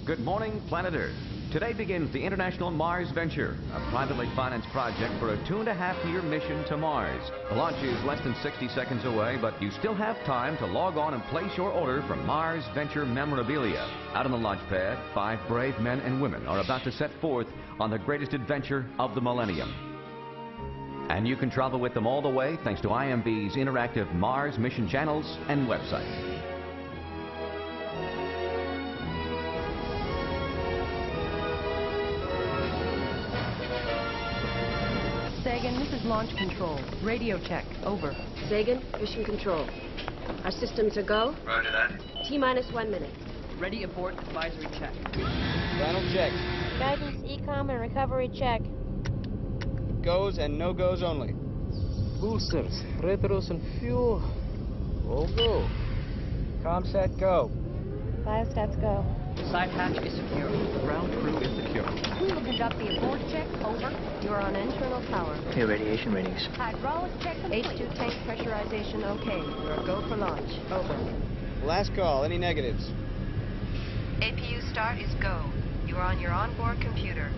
Good morning, Planet Earth. Today begins the International Mars Venture, a privately financed project for a 2.5-year mission to Mars. The launch is less than 60 seconds away, but you still have time to log on and place your order for Mars Venture memorabilia. Out on the launch pad, 5 brave men and women are about to set forth on the greatest adventure of the millennium. And you can travel with them all the way thanks to IMB's interactive Mars mission channels and website. Sagan, this is Launch Control. Radio check. Over. Sagan, Mission Control. Our systems are go. Roger that. T-minus 1 minute. Ready aboard advisory check. Final check. Guidance, ecom, and recovery check. Goes and no-goes only. Boosters, retros, and fuel. All go. Comsat go. Biostats go. Side hatch is secure. Ground crew is secure. We will conduct the aboard check. Over. You're on internal power. Hey, radiation readings. Hydraulic check complete. H2 tank pressurization okay. You're a go for launch. Over. Last call. Any negatives? APU start is go. You are on your onboard computer.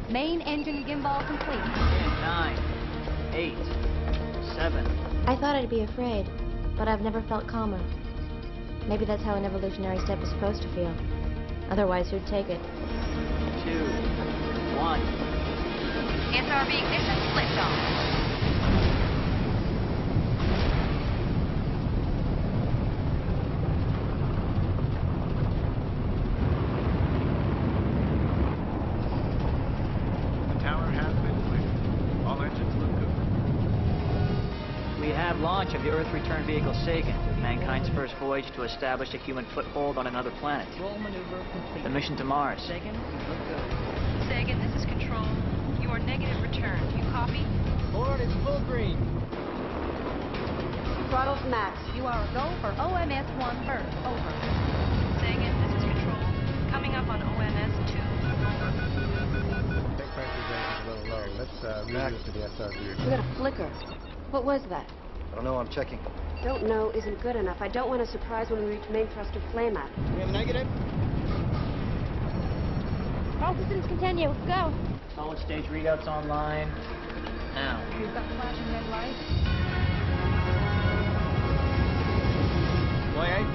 Main engine gimbal complete. 9, 8, 7. I thought I'd be afraid, but I've never felt calmer. Maybe that's how an evolutionary step is supposed to feel. Otherwise, who'd take it? 2, 1. SRB ignition liftoff. Launch of the Earth return vehicle Sagan, mankind's first voyage to establish a human foothold on another planet. Roll maneuver complete. The mission to Mars. Sagan, you look good. Sagan, this is Control. You are negative return. Do you copy? Board is full green. Throttles max. You are a go for OMS-1 first. Over. Sagan, this is Control. Coming up on OMS-2. Tank pressure is a little low. Let's read it to the SRB. We got a flicker. What was that? I don't know, I'm checking. Don't know isn't good enough. I don't want a surprise when we reach main thruster flame out. We have a negative? All systems continue. Go. Solid stage readouts online. Now. We've got flashing red lights. Boy,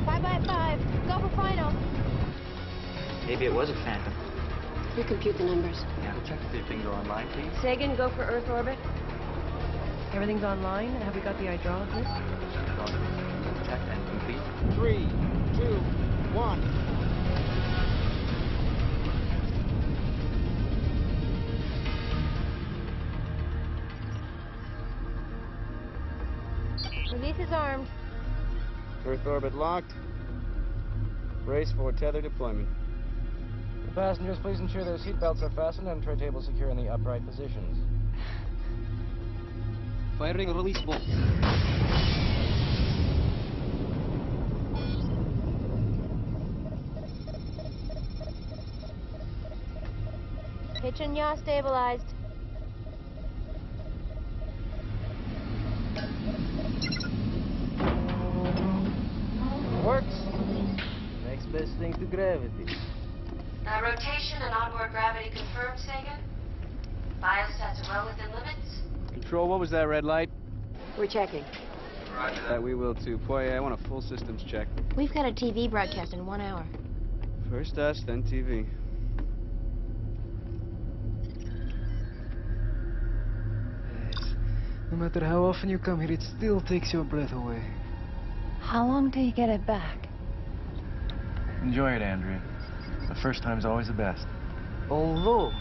5 by 5. Go for final. Maybe it was a phantom. Recompute the numbers. Yeah, check if things are online, please. Sagan, go for Earth orbit. Everything's online. Have we got the hydraulic list? Check and complete. 3, 2, 1. Release is armed. Earth orbit locked. Brace for tether deployment. The passengers, please ensure their seatbelts are fastened and tray tables secure in the upright positions. Firing release bolt. Hitch and yaw stabilized. Works. Next best thing to gravity. Rotation and onboard gravity confirmed, Sagan. Biostats are well within limits. Control, what was that red light? We're checking. Roger that. We will too. Poirier, I want a full systems check. We've got a TV broadcast in 1 hour. First us, then TV. No matter how often you come here, it still takes your breath away. How long till you get it back? Enjoy it, Andrea. The first time's always the best. Although,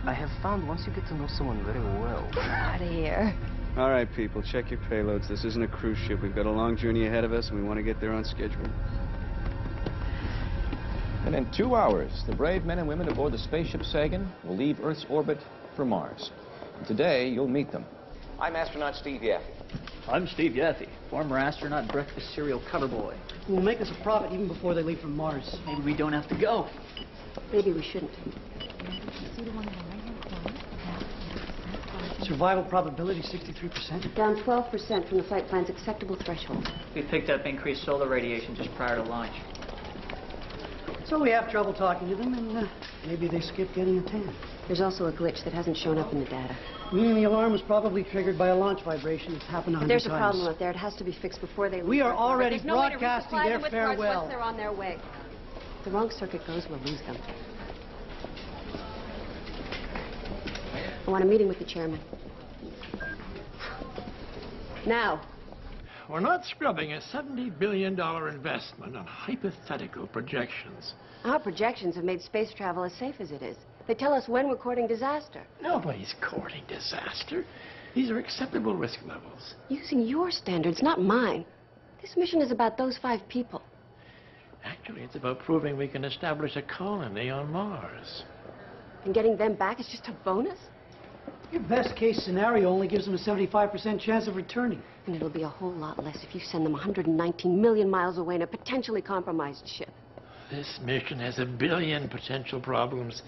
I have found once you get to know someone very well. Out of here. All right, people, check your payloads. This isn't a cruise ship. We've got a long journey ahead of us, and we want to get there on schedule. And in 2 hours, the brave men and women aboard the spaceship Sagan will leave Earth's orbit for Mars. And today, you'll meet them. I'm astronaut Steve Yaffe. I'm Steve Yaffe, former astronaut, breakfast cereal cover boy. We'll make us a profit even before they leave from Mars. Maybe we don't have to go. Maybe we shouldn't. See the one in the right-hand corner? Survival probability 63%. Down 12% from the flight plan's acceptable threshold. We picked up increased solar radiation just prior to launch. So we have trouble talking to them, and maybe they skipped getting a tan. There's also a glitch that hasn't shown up in the data. Meaning the alarm was probably triggered by a launch vibration. It's happened 100 times. There's a problem up there. It has to be fixed before they leave. We are already There's no way to broadcasting resupply their them with farewell. parts once they're on their way. If the wrong circuit goes, we'll lose them. I want a meeting with the chairman. Now. We're not scrubbing a $70 billion investment on hypothetical projections. Our projections have made space travel as safe as it is. They tell us when we're courting disaster. Nobody's courting disaster. These are acceptable risk levels. Using your standards, not mine. This mission is about those 5 people. Actually, it's about proving we can establish a colony on Mars. And getting them back is just a bonus? Your best case scenario only gives them a 75% chance of returning. And it'll be a whole lot less if you send them 119 million miles away in a potentially compromised ship. This mission has 1 billion potential problems.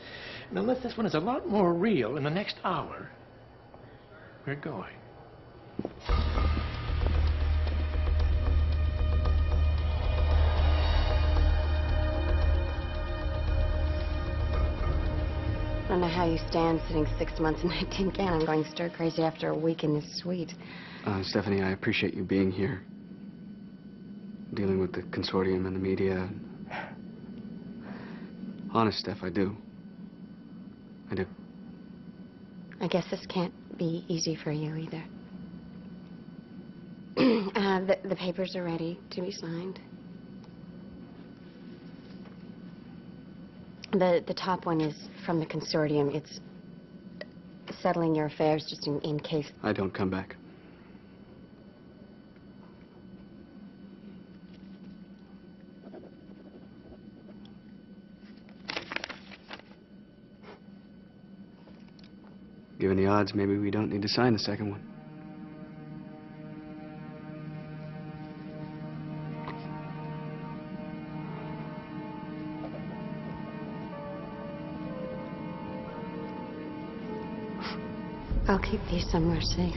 And unless this one is a lot more real in the next hour, we're going. I don't know how you stand sitting 6 months in my tin can. I'm going stir crazy after a week in this suite. Stephanie, I appreciate you being here. Dealing with the consortium and the media. Honest, Steph, I do. I do. I guess this can't be easy for you either. The papers are ready to be signed. The top one is from the consortium. It's settling your affairs just in case. I don't come back. Given the odds, maybe we don't need to sign the second one. I'll keep these somewhere safe.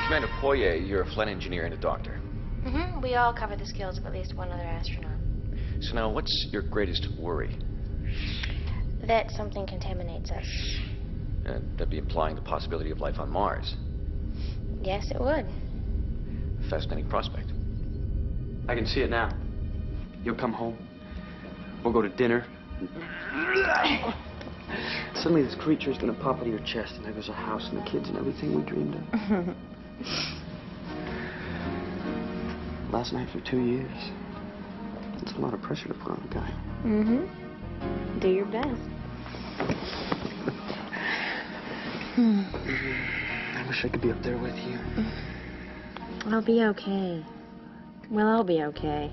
Commander Poirier, you're a flight engineer and a doctor. Mm-hmm. We all cover the skills of at least one other astronaut. So now, what's your greatest worry? That something contaminates us. That'd be implying the possibility of life on Mars. Yes, it would. Fascinating prospect. I can see it now. You'll come home. We'll go to dinner. Suddenly this creature is going to pop out of your chest, and there goes a house and the kids and everything we dreamed of. Last night for 2 years. It's a lot of pressure to put on a guy. Mm-hmm. Do your best. I wish I could be up there with you. I'll be okay. Well, I'll be okay.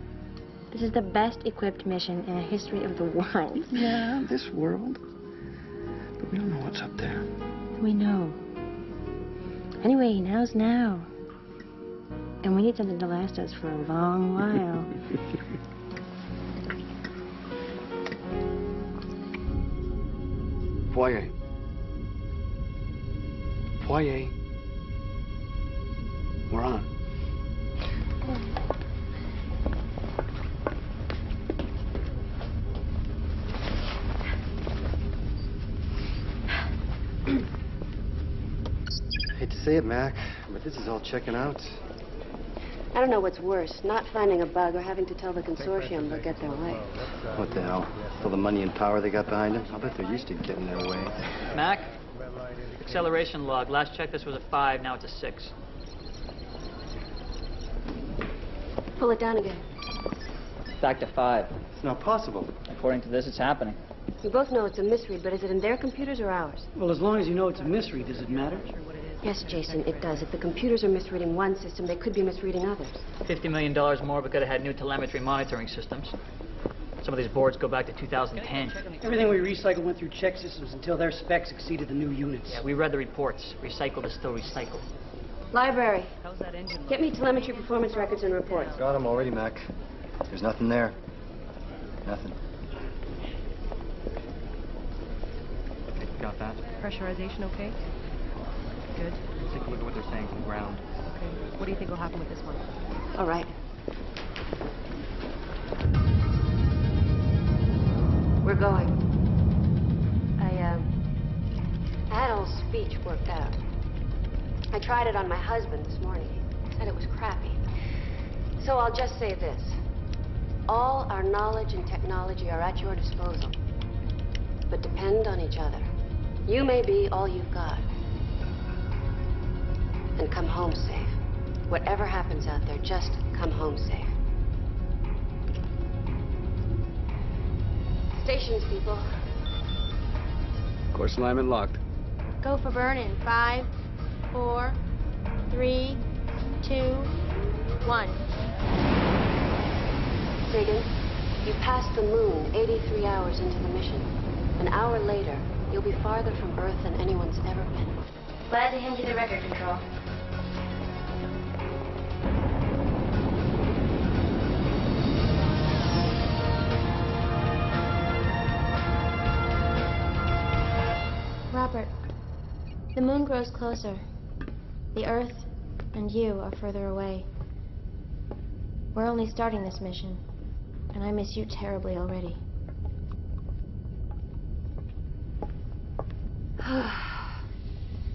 This is the best equipped mission in the history of the world. Yeah, this world. But we don't know what's up there. We know. Anyway, now's now. And we need something to last us for a long while. Poirier. Poirier. We're on. Hate to say it, Mac, but this is all checking out. I don't know what's worse, not finding a bug or having to tell the consortium they'll get their way. What the hell? For the money and power they got behind it? I'll bet they're used to getting their way. Mac, acceleration log. Last check, this was a 5, now it's a 6. Pull it down again. Back to 5. It's not possible. According to this, it's happening. We both know it's a misread, but is it in their computers or ours? Well, as long as you know it's a mystery, does it matter? Yes, Jason, it does. If the computers are misreading one system, they could be misreading others. $50 million more, but could have had new telemetry monitoring systems. Some of these boards go back to 2010. Everything we recycled went through check systems until their specs exceeded the new units. Yeah, we read the reports. Recycled is still recycled. Library. How's that engine? Get me telemetry performance records and reports. Got them already, Mac. There's nothing there. Nothing. Got that. Pressurization okay? Good. look at what they're saying from the ground. Okay. What do you think will happen with this one? All right. We're going. I had a little speech worked out. I tried it on my husband this morning. He said it was crappy. So I'll just say this. All our knowledge and technology are at your disposal. But depend on each other. You may be all you've got. And come home safe. Whatever happens out there, just come home safe. Stations, people. Course alignment locked. Go for burn in 5, 4, 3, 2, 1. Sagan, you passed the moon 83 hours into the mission. An hour later, you'll be farther from Earth than anyone's ever been. Glad to hand you the record control. Robert, the moon grows closer. The Earth and you are further away. We're only starting this mission, and I miss you terribly already.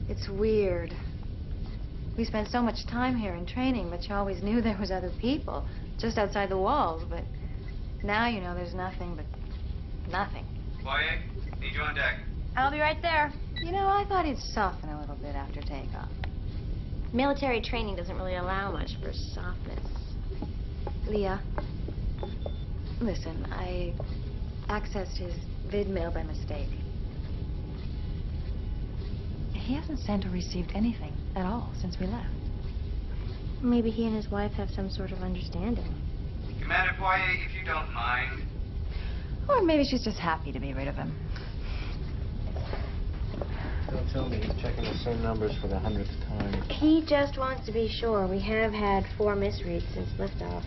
It's weird. We spent so much time here in training, but you always knew there was other people just outside the walls. But now you know there's nothing but nothing. Foyer, need you on deck. I'll be right there. You know, I thought he'd soften a little bit after takeoff. Military training doesn't really allow much for softness. Leah, listen, I accessed his vid mail by mistake. He hasn't sent or received anything at all since we left. Maybe he and his wife have some sort of understanding. Commander Foyer, if you don't mind. Or maybe she's just happy to be rid of him. Don't tell me he's checking the same numbers for the 100th time. He just wants to be sure. We have had 4 misreads since liftoff.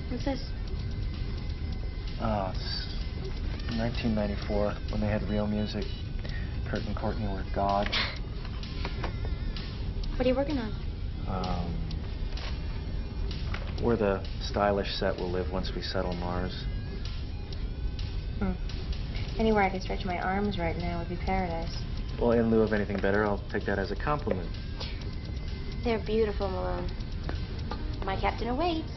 What's this? Oh, it's 1994 when they had real music. Kurt and Courtney were God. What are you working on? Where the stylish set will live once we settle Mars. Anywhere I could stretch my arms right now would be paradise. Well, in lieu of anything better, I'll take that as a compliment. They're beautiful, Malone. My captain awaits.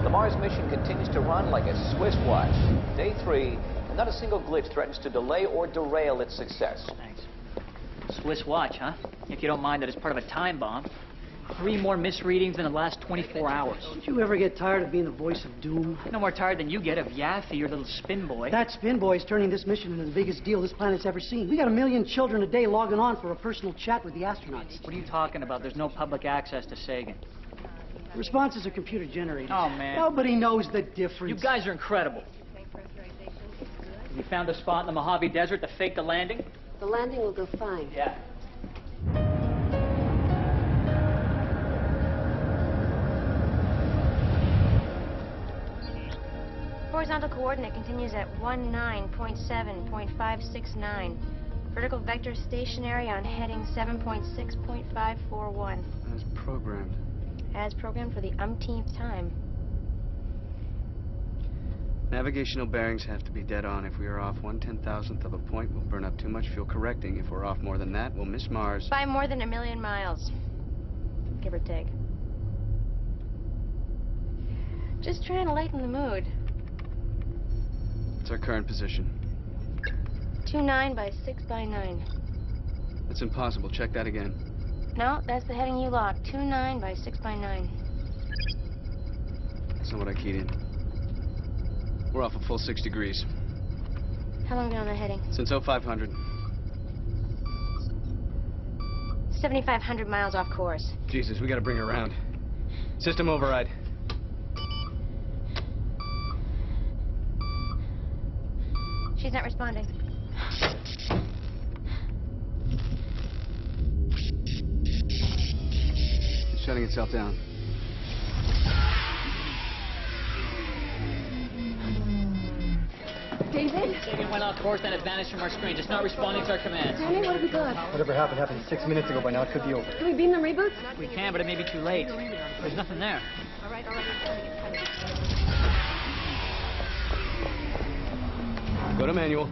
The Mars mission continues to run like a Swiss watch. Day 3, and not a single glitch threatens to delay or derail its success. Thanks. Swiss watch, huh? If you don't mind that it's part of a time bomb. 3 more misreadings in the last 24 hours. Did you ever get tired of being the voice of doom? No more tired than you get of Yaffe, your little spin boy. That spin boy is turning this mission into the biggest deal this planet's ever seen. We got 1 million children a day logging on for a personal chat with the astronauts. What are you talking about? There's no public access to Sagan. The responses are computer generated. Oh, man. Nobody knows the difference. You guys are incredible. Have you found a spot in the Mojave Desert to fake the landing? The landing will go fine. Yeah. Horizontal coordinate continues at 19.7.569. Vertical vector stationary on heading 7.6.541. As programmed. As programmed for the umpteenth time. Navigational bearings have to be dead on. If we are off 1/10,000th of a point, we'll burn up too much fuel correcting. If we're off more than that, we'll miss Mars. By more than 1 million miles. Give or take. Just trying to lighten the mood. What's our current position? 29 by 6 by 9. That's impossible. Check that again. No, that's the heading you locked. 29 by 6 by 9. That's not what I keyed in. We're off a full 6 degrees. How long been on that heading? Since 0500. 7,500 miles off course. Jesus, we gotta bring her around. System override. She's not responding. It's shutting itself down. David? Sagan went off course and it vanished from our screen, just not responding to our commands. Danny, what have we got? Whatever happened 6 minutes ago. By now it could be over. Can we beam them reboots? We can, but it may be too late. There's nothing there. All right. Go to manual.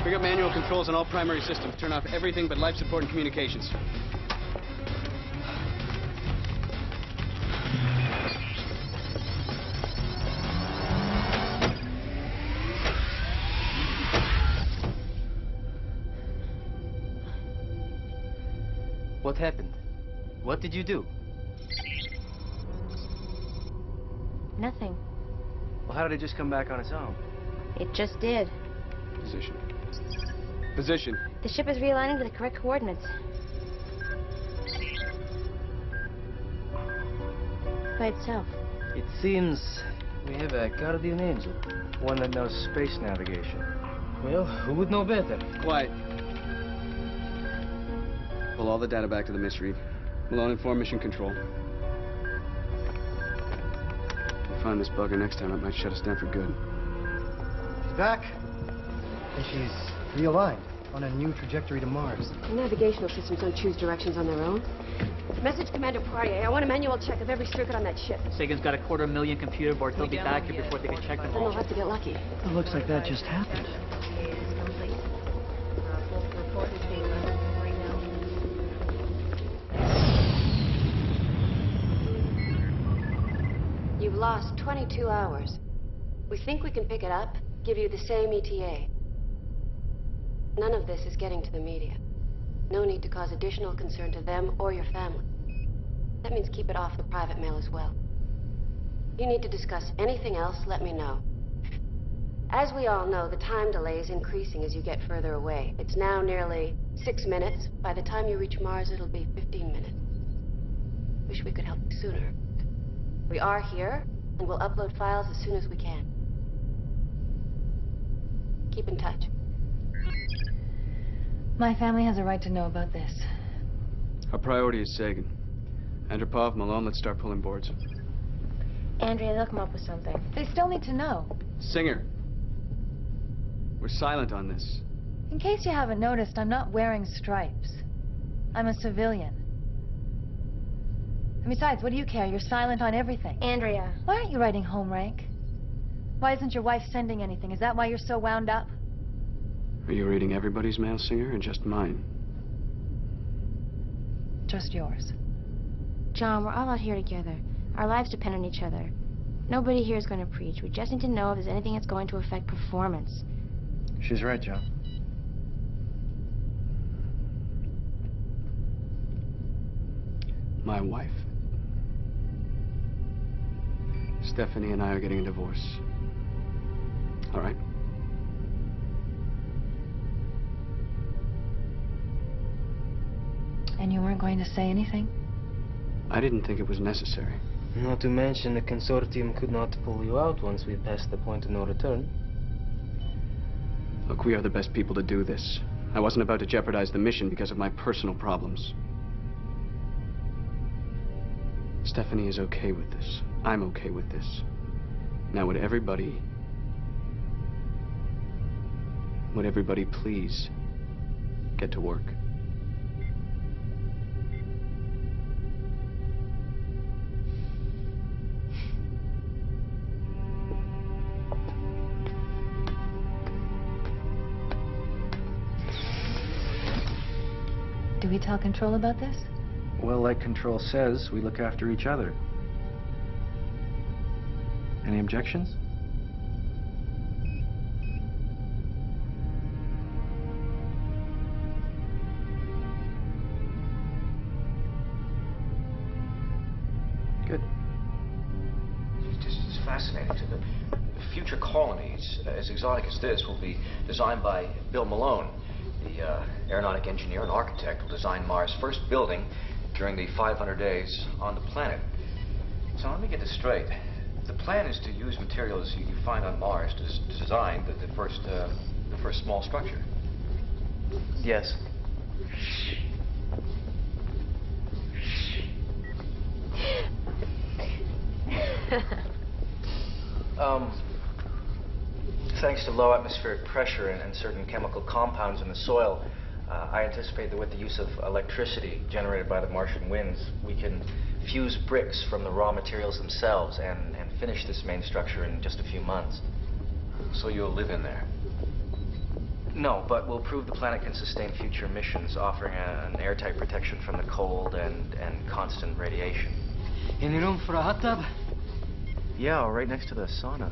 Pick up manual controls on all primary systems. Turn off everything but life support and communications. What happened? What did you do? Nothing. Well, how did it just come back on its own? It just did. Position. Position. The ship is realigning to the correct coordinates. By itself. It seems we have a guardian angel. One that knows space navigation. Well, who would know better? Quiet. Pull all the data back to the misread. Malone, inform mission control. If we find this bugger next time, it might shut us down for good. She's back. And she's realigned on a new trajectory to Mars. The navigational systems don't choose directions on their own. Message Commander Poirier. I want a manual check of every circuit on that ship. Sagan's got 250,000 computer boards. They'll be back here before they can check them Then all. they'll have to get lucky. It looks like that just happened. You've lost 22 hours. We think we can pick it up, give you the same ETA. None of this is getting to the media. No need to cause additional concern to them or your family. That means keep it off the private mail as well. If you need to discuss anything else, let me know. As we all know, the time delay is increasing as you get further away. It's now nearly 6 minutes. By the time you reach Mars, it'll be 15 minutes. Wish we could help you sooner. We are here, and we'll upload files as soon as we can. Keep in touch. My family has a right to know about this. Our priority is Sagan. Andropov, Malone, let's start pulling boards. Andrea, they'll come up with something. They still need to know. Singer. We're silent on this. In case you haven't noticed, I'm not wearing stripes. I'm a civilian. And besides, what do you care? You're silent on everything. Andrea. Why aren't you writing home, Rank? Why isn't your wife sending anything? Is that why you're so wound up? Are you reading everybody's mail, Singer, or just mine? Just yours. John, we're all out here together. Our lives depend on each other. Nobody here is going to preach. We just need to know if there's anything that's going to affect performance. She's right, John. My wife. Stephanie and I are getting a divorce. All right? And you weren't going to say anything? I didn't think it was necessary. Not to mention the consortium could not pull you out once we passed the point of no return. Look, we are the best people to do this. I wasn't about to jeopardize the mission because of my personal problems. Stephanie is okay with this. I'm okay with this. Now would everybody please get to work? Do we tell Control about this? Well, like Control says, we look after each other. Any objections? Good. It's fascinating. The future colonies, as exotic as this, will be designed by Bill Malone. The aeronautic engineer and architect will design Mars' first building during the 500 days on the planet. So let me get this straight. The plan is to use materials you find on Mars to design the first small structure. Yes. Thanks to low atmospheric pressure and certain chemical compounds in the soil, I anticipate that with the use of electricity generated by the Martian winds, we can fuse bricks from the raw materials themselves and finish this main structure in just a few months. So you'll live in there? No, but we'll prove the planet can sustain future missions, offering an airtight protection from the cold and constant radiation. Any room for a hot tub? Yeah, right next to the sauna.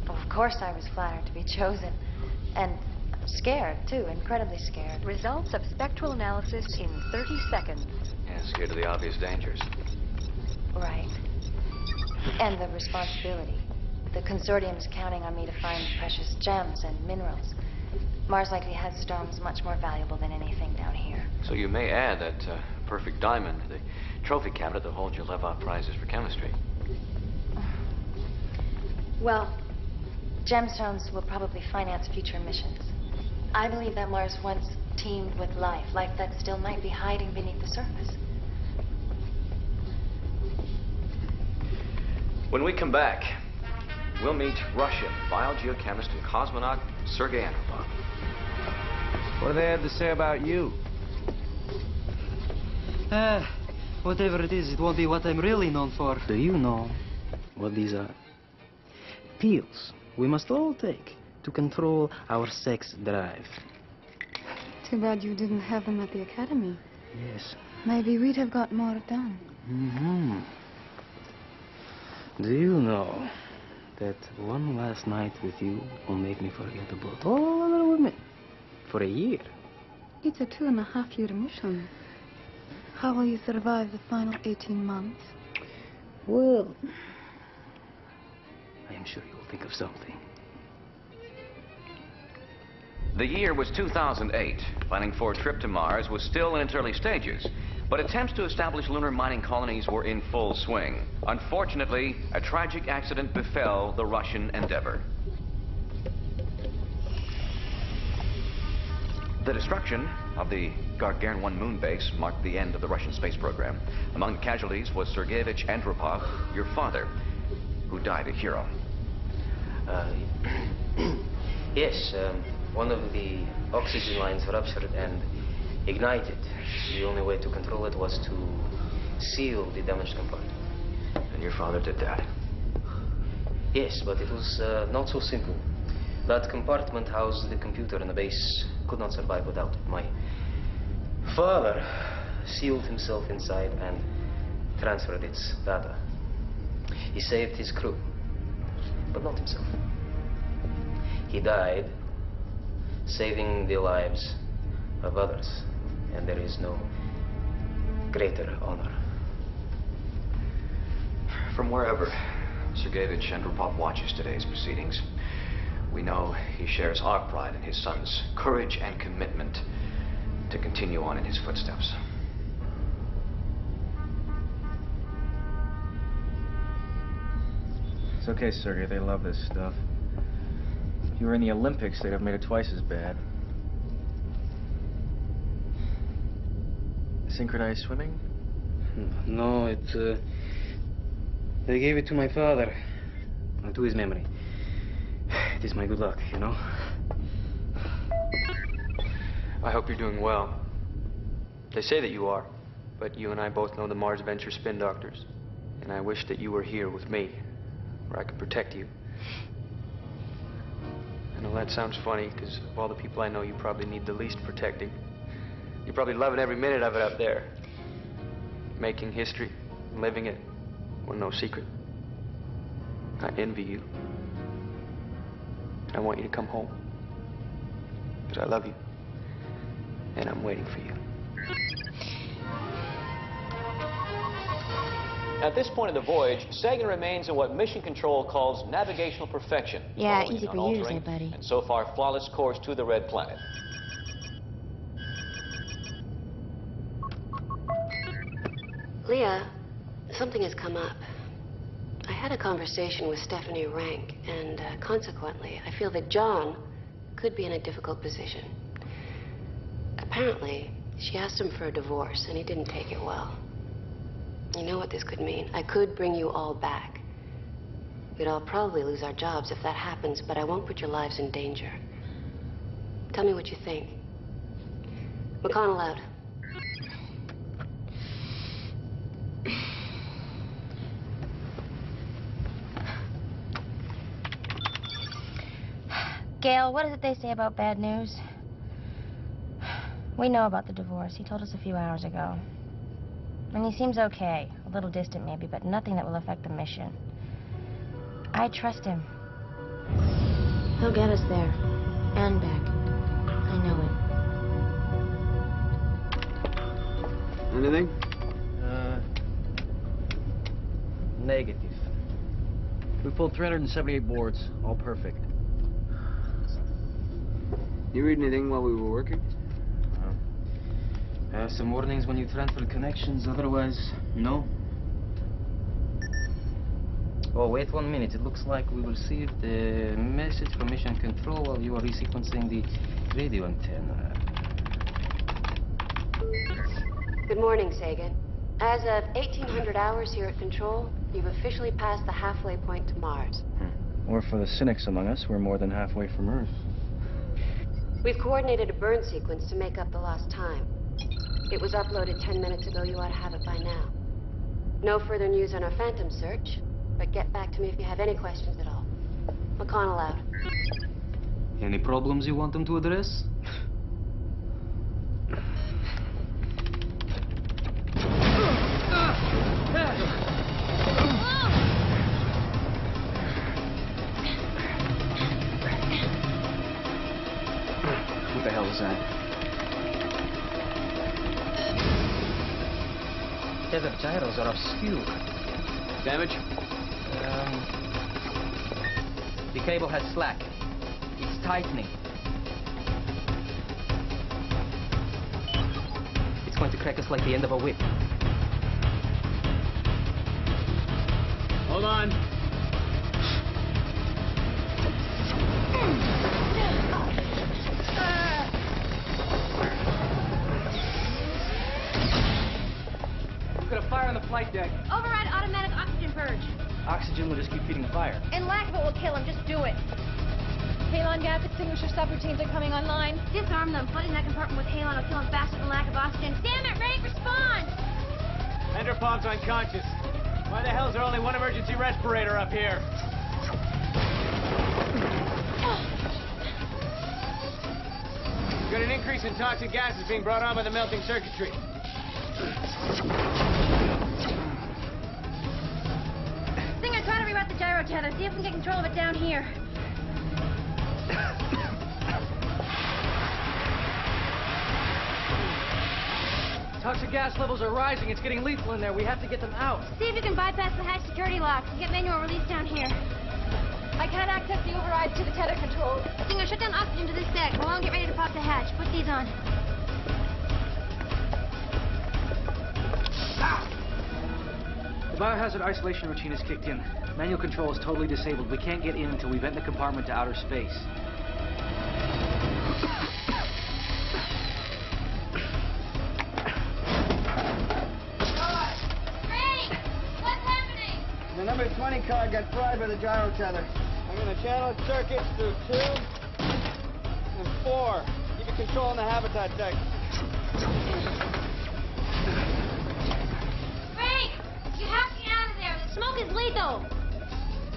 Of course I was flattered to be chosen. And scared, too, incredibly scared. Results of spectral analysis in 30 seconds. Yeah, scared of the obvious dangers. Right. And the responsibility. The consortium's counting on me to find precious gems and minerals. Mars likely has stones much more valuable than anything down here. So you may add that perfect diamond to the trophy cabinet that holds your Levov prizes for chemistry. Well, gemstones will probably finance future missions. I believe that Mars once teemed with life that still might be hiding beneath the surface. When we come back, we'll meet Russian biogeochemist and cosmonaut Sergei Andropov. What do they have to say about you? Whatever it is, it won't be what I'm really known for. Do you know what these are? Pills we must all take to control our sex drive. Too bad you didn't have them at the academy. Yes. Maybe we'd have got more done. Mm-hmm. Do you know that one last night with you will make me forget about all other women for a year? It's a 2.5-year mission. How will you survive the final 18 months? Well, I am sure you will think of something. The year was 2008. Planning for a trip to Mars was still in its early stages, but attempts to establish lunar mining colonies were in full swing. Unfortunately, a tragic accident befell the Russian endeavor. The destruction of the Gagarin 1 moon base marked the end of the Russian space program. Among the casualties was Sergeyevich Andropov, your father, who died a hero. Yes, one of the oxygen lines ruptured and ignited. The only way to control it was to seal the damaged compartment. And your father did that? Yes, but it was not so simple. That compartment housed the computer and the base could not survive without it. My father sealed himself inside and transferred its data. He saved his crew, but not himself. He died saving the lives of others, and there is no greater honor. From wherever Sergeyevich Andropov watches today's proceedings, we know he shares our pride in his son's courage and commitment to continue on in his footsteps. It's okay, Sergei. They love this stuff. If you were in the Olympics, they'd have made it twice as bad. Synchronized swimming? No, they gave it to my father, to his memory. It is my good luck, you know. I hope you're doing well. They say that you are, but you and I both know the Mars Venture spin doctors, and I wish that you were here with me, where I could protect you. I know that sounds funny, because of all the people I know, you probably need the least protecting. You're probably loving every minute of it up there. Making history, living it, with no secret. I envy you. I want you to come home. Because I love you. And I'm waiting for you. At this point of the voyage, Sagan remains in what Mission Control calls navigational perfection. Yeah, following easy an for you to unaltering say, buddy. And so far, flawless course to the Red Planet. Leah, something has come up. I had a conversation with Stephanie Rank, and consequently, I feel that John could be in a difficult position. Apparently, She asked him for a divorce, and he didn't take it well. You know what this could mean? I could bring you all back. We'd all probably lose our jobs if that happens, but I won't put your lives in danger. Tell me what you think. McConnell out. Gail, what is it they say about bad news? We know about the divorce. He told us a few hours ago. And he seems okay. A little distant, maybe, but nothing that will affect the mission. I trust him. He'll get us there. And back. I know it. Anything? Negative. We pulled 378 boards. All perfect. You read anything while we were working? Some warnings when you transfer connections, otherwise, no. Oh, wait 1 minute. It looks like we received a message from Mission Control while you are resequencing the radio antenna. Good morning, Sagan. As of 1800 hours here at Control, you've officially passed the halfway point to Mars. Or for the cynics among us, we're more than halfway from Earth. We've coordinated a burn sequence to make up the lost time. It was uploaded 10 minutes ago. You ought to have it by now. No further news on our Phantom search, but get back to me if you have any questions at all. McConnell out. Any problems you want them to address? What the hell is that? Tether gyros are obscure. Damage? The cable has slack. It's tightening. It's going to crack us like the end of a whip. Hold on. Got a fire on the flight deck. Override automatic oxygen purge. Oxygen will just keep feeding fire. And lack of it will kill him. Just do it. Halon gas extinguisher subroutines are coming online. Disarm them. Flooding that compartment with halon will kill him faster than lack of oxygen. Damn it, Ray, respond! Enderpalm's unconscious. Why the hell is there only one emergency respirator up here? We've got an increase in toxic gases being brought on by the melting circuitry. Singer, try to reroute the gyro tether. See if we can get control of it down here. Toxic gas levels are rising. It's getting lethal in there. We have to get them out. See if you can bypass the hatch security locks and get manual release down here. I can't access the overrides to the tether control. Singer, shut down oxygen to this deck. Malone, get ready to pop the hatch. Put these on. The biohazard isolation routine has kicked in. Manual control is totally disabled. We can't get in until we vent the compartment to outer space. The number 20 car got fried by the gyro tether. I'm gonna channel its circuits through 2 and 4. Keep it controlling the habitat deck. Ray, you have to get out of there. The smoke is lethal.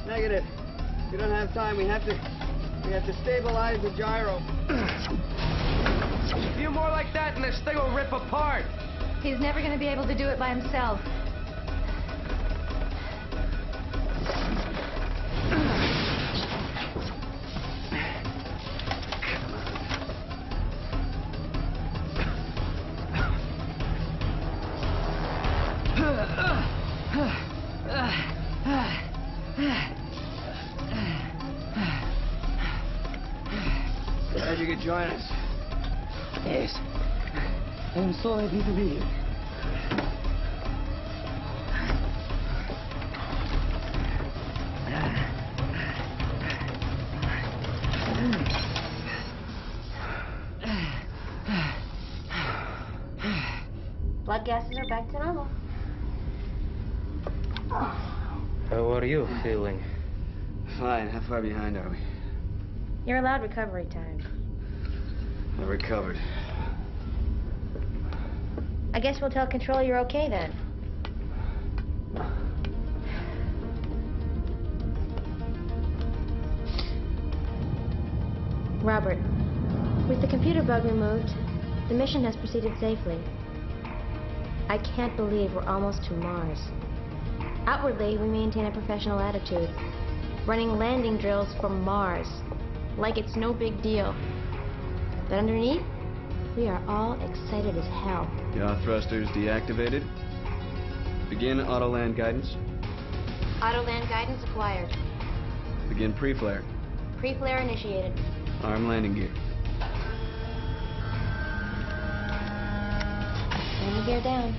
Negative. We don't have time. We have to stabilize the gyro. A few more like that and this thing will rip apart. He's never going to be able to do it by himself. Glad you could join us. Yes. I'm so happy to be here. Blood gases are back to normal. How are you feeling? Fine. How far behind are we? You're allowed recovery time. I recovered. I guess we'll tell Control you're okay then. Robert, with the computer bug removed, the mission has proceeded safely. I can't believe we're almost to Mars. Outwardly, we maintain a professional attitude, running landing drills for Mars, like it's no big deal. But underneath, we are all excited as hell. Yaw thrusters deactivated. Begin auto land guidance. Auto land guidance acquired. Begin pre-flare. Pre-flare initiated. Arm landing gear. Landing gear down.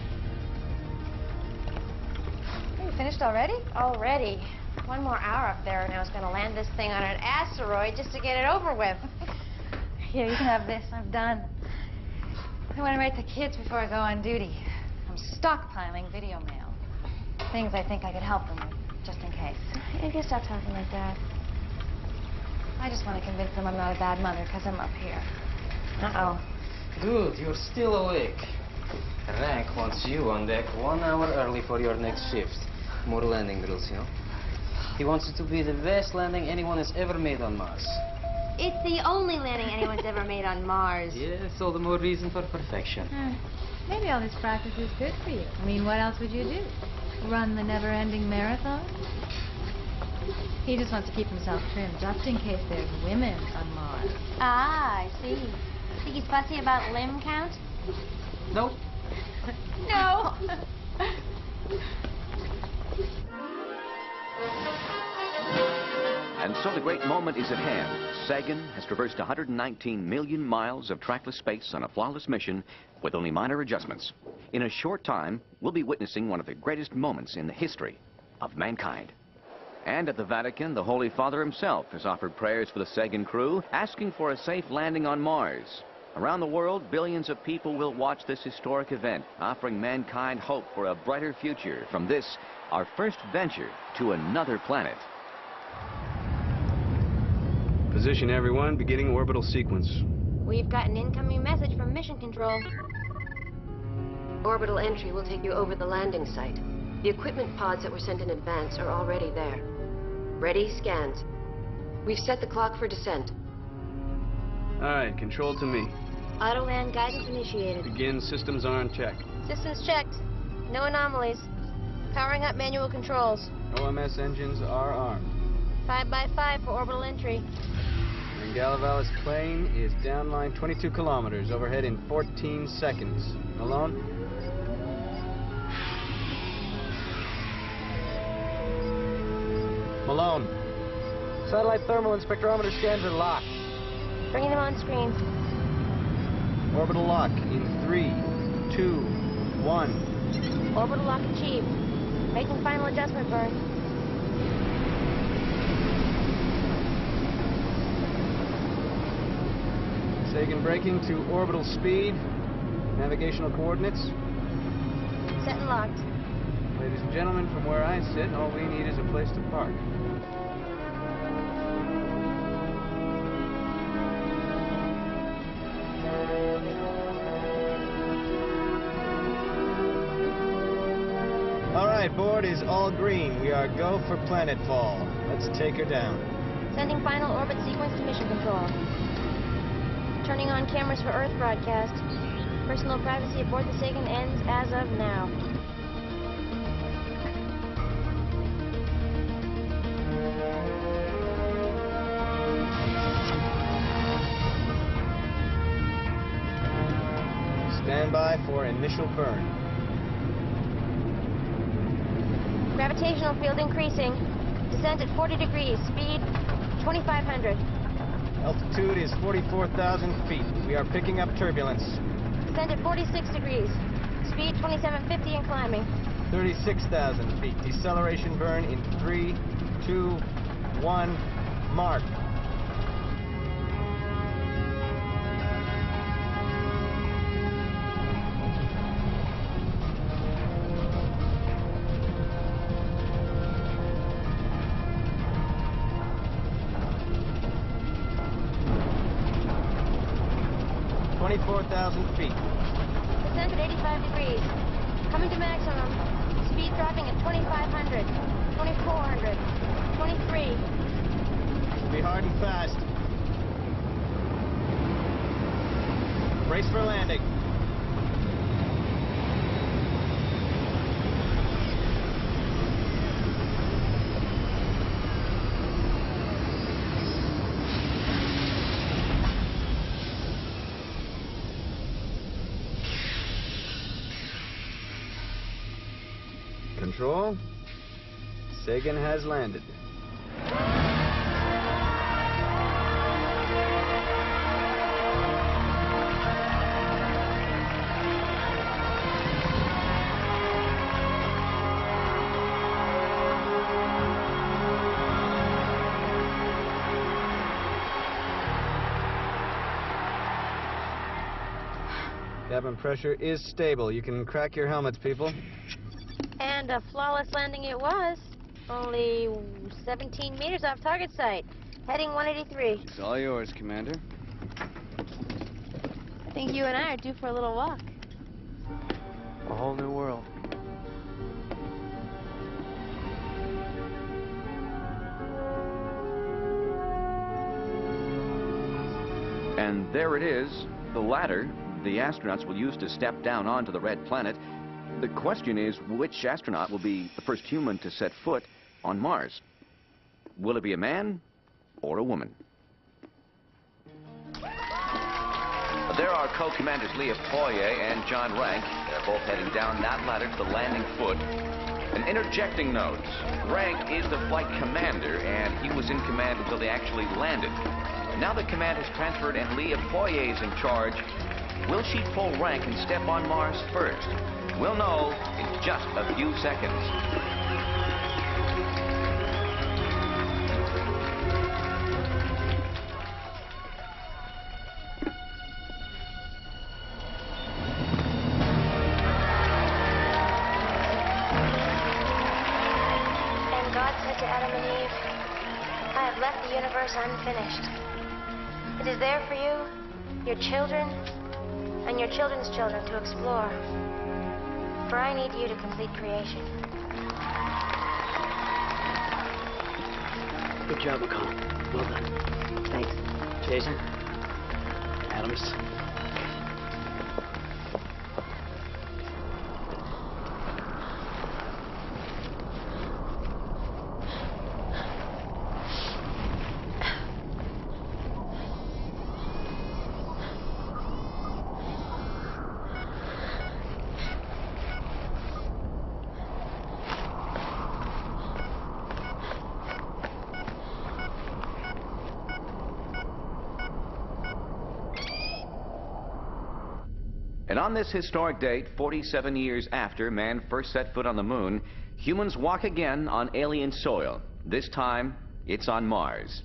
Are you finished already? Already. 1 more hour up there and I was going to land this thing on an asteroid just to get it over with. Here, you can have this. I'm done. I want to write the kids before I go on duty. I'm stockpiling video mail. Things I think I could help them with, just in case. You can stop talking like that. I just want to convince them I'm not a bad mother because I'm up here. Uh-oh. Good, you're still awake. Rank wants you on deck 1 hour early for your next shift. More landing drills, you know? He wants it to be the best landing anyone has ever made on Mars. It's the only landing anyone's ever made on Mars. Yes, all the more reason for perfection. Maybe all this practice is good for you. I mean, what else would you do? Run the never-ending marathon? He just wants to keep himself trim, just in case there's women on Mars. Ah, I see. Think he's fussy about limb count? Nope. No. And so the great moment is at hand. Sagan has traversed 119 million miles of trackless space on a flawless mission with only minor adjustments. In a short time, we'll be witnessing one of the greatest moments in the history of mankind. And at the Vatican, the Holy Father himself has offered prayers for the Sagan crew, asking for a safe landing on Mars. Around the world, billions of people will watch this historic event, offering mankind hope for a brighter future from this, our first venture to another planet. Position, everyone. Beginning orbital sequence. We've got an incoming message from Mission Control. Orbital entry will take you over the landing site. The equipment pods that were sent in advance are already there. Ready, scans. We've set the clock for descent. All right, control to me. Auto land guidance initiated. Begin. Systems are on check. Systems checked. No anomalies. Powering up manual controls. OMS engines are armed. 5x5 for orbital entry. And Gallivala's plane is downline 22 kilometers, overhead in 14 seconds. Malone? Malone. Satellite thermal and spectrometer scans are locked. Bringing them on screen. Orbital lock in 3, 2, 1. Orbital lock achieved. Making final adjustment burn. Sagan braking to orbital speed. Navigational coordinates. Set and locked. Ladies and gentlemen, from where I sit, all we need is a place to park. All right, board is all green. We are go for planetfall. Let's take her down. Sending final orbit sequence to Mission Control. Turning on cameras for Earth broadcast. Personal privacy aboard the Sagan ends as of now. Stand by for initial burn. Gravitational field increasing. Descent at 40 degrees. Speed 2,500. Altitude is 44,000 feet. We are picking up turbulence. Descent at 46 degrees. Speed 2,750 and climbing. 36,000 feet. Deceleration burn in 3, 2, 1, mark. 24,000 feet. Descent at 85 degrees. Coming to maximum. Speed dropping at 2,500, 2,400, 23. It'll be hard and fast. Brace for landing. Control. Sagan has landed. Cabin pressure is stable. You can crack your helmets, people. And a flawless landing it was. Only 17 meters off target site. Heading 183. It's all yours, Commander. I think you and I are due for a little walk. A whole new world. And there it is, the ladder the astronauts will use to step down onto the red planet. The question is, which astronaut will be the first human to set foot on Mars? Will it be a man or a woman? There are co-commanders Leah Poirier and John Rank. They're both heading down that ladder to the landing foot. An interjecting note, Rank is the flight commander, and he was in command until they actually landed. Now the command has transferred and Leah Poirier is in charge. Will she pull rank and step on Mars first? We'll know in just a few seconds. And God said to Adam and Eve, I have left the universe unfinished. It is there for you, your children, and your children's children to explore. For I need you to complete creation. Good job, McConnell. Well done. Thanks. Jason? Adams? And on this historic date, 47 years after man first set foot on the moon, humans walk again on alien soil. This time, it's on Mars.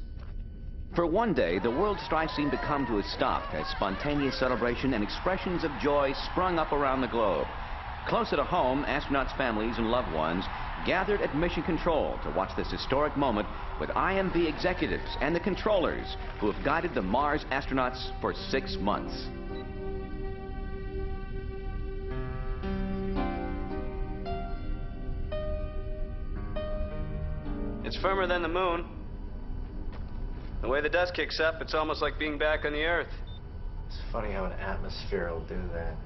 For one day, the world strife seemed to come to a stop as spontaneous celebration and expressions of joy sprung up around the globe. Closer to home, astronauts' families and loved ones gathered at Mission Control to watch this historic moment with IMV executives and the controllers who have guided the Mars astronauts for 6 months. It's firmer than the moon. The way the dust kicks up, it's almost like being back on the Earth. It's funny how an atmosphere will do that.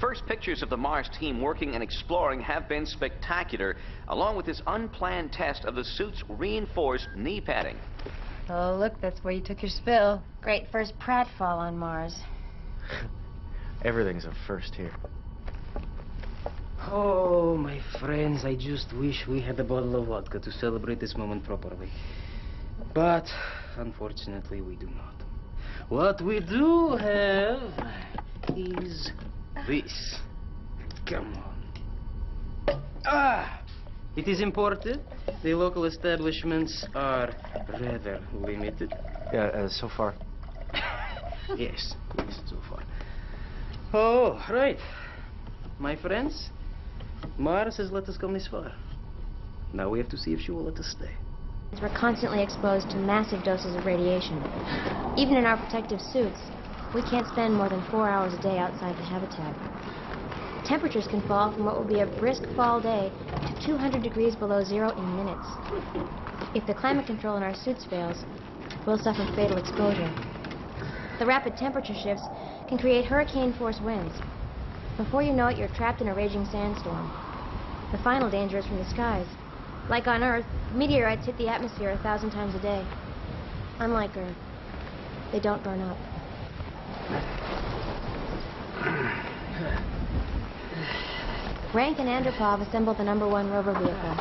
First pictures of the Mars team working and exploring have been spectacular, along with this unplanned test of the suit's reinforced knee padding. Oh, look, that's where you took your spill. Great first pratfall on Mars. Everything's a first here. Oh, my friends, I just wish we had a bottle of vodka to celebrate this moment properly. But, unfortunately, we do not. What we do have is this. Come on. Ah! It is imported. The local establishments are rather limited. Yeah, so far. Yes, so far. Oh, right. My friends, Mars has let us come this far. Now we have to see if she will let us stay. We're constantly exposed to massive doses of radiation. Even in our protective suits, we can't spend more than 4 hours a day outside the habitat. Temperatures can fall from what will be a brisk fall day to 200 degrees below zero in minutes. If the climate control in our suits fails, we'll suffer fatal exposure. The rapid temperature shifts can create hurricane-force winds. Before you know it, you're trapped in a raging sandstorm. The final danger is from the skies. Like on Earth, meteorites hit the atmosphere 1,000 times a day. Unlike Earth, they don't burn up. Rank and Andropov assembled the #1 rover vehicle.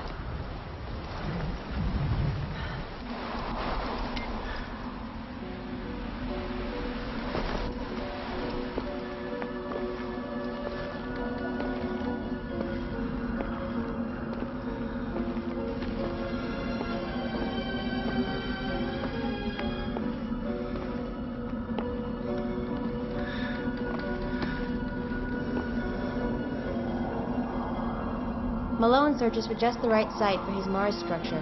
Malone searches for just the right site for his Mars structure.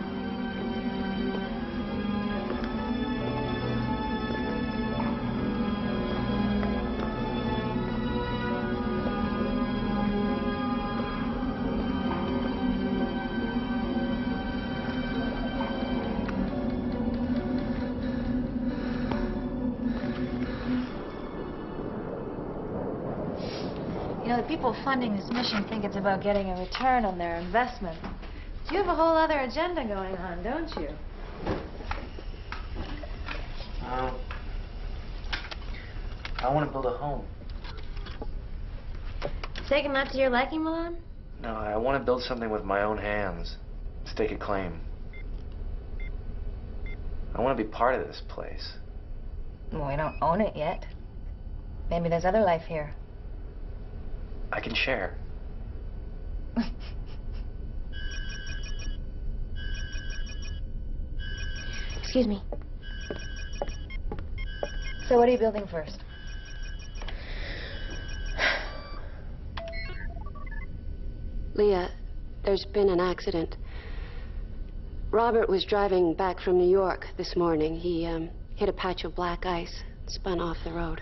You know, the people funding this mission think it's about getting a return on their investment. But you have a whole other agenda going on, don't you? I want to build a home. Taken not to your liking, Malone? No, I want to build something with my own hands. Stake a claim. I want to be part of this place. Well, we don't own it yet. Maybe there's other life here. I can share. Excuse me. So what are you building first? Leah, there's been an accident. Robert was driving back from New York this morning. He hit a patch of black ice, spun off the road.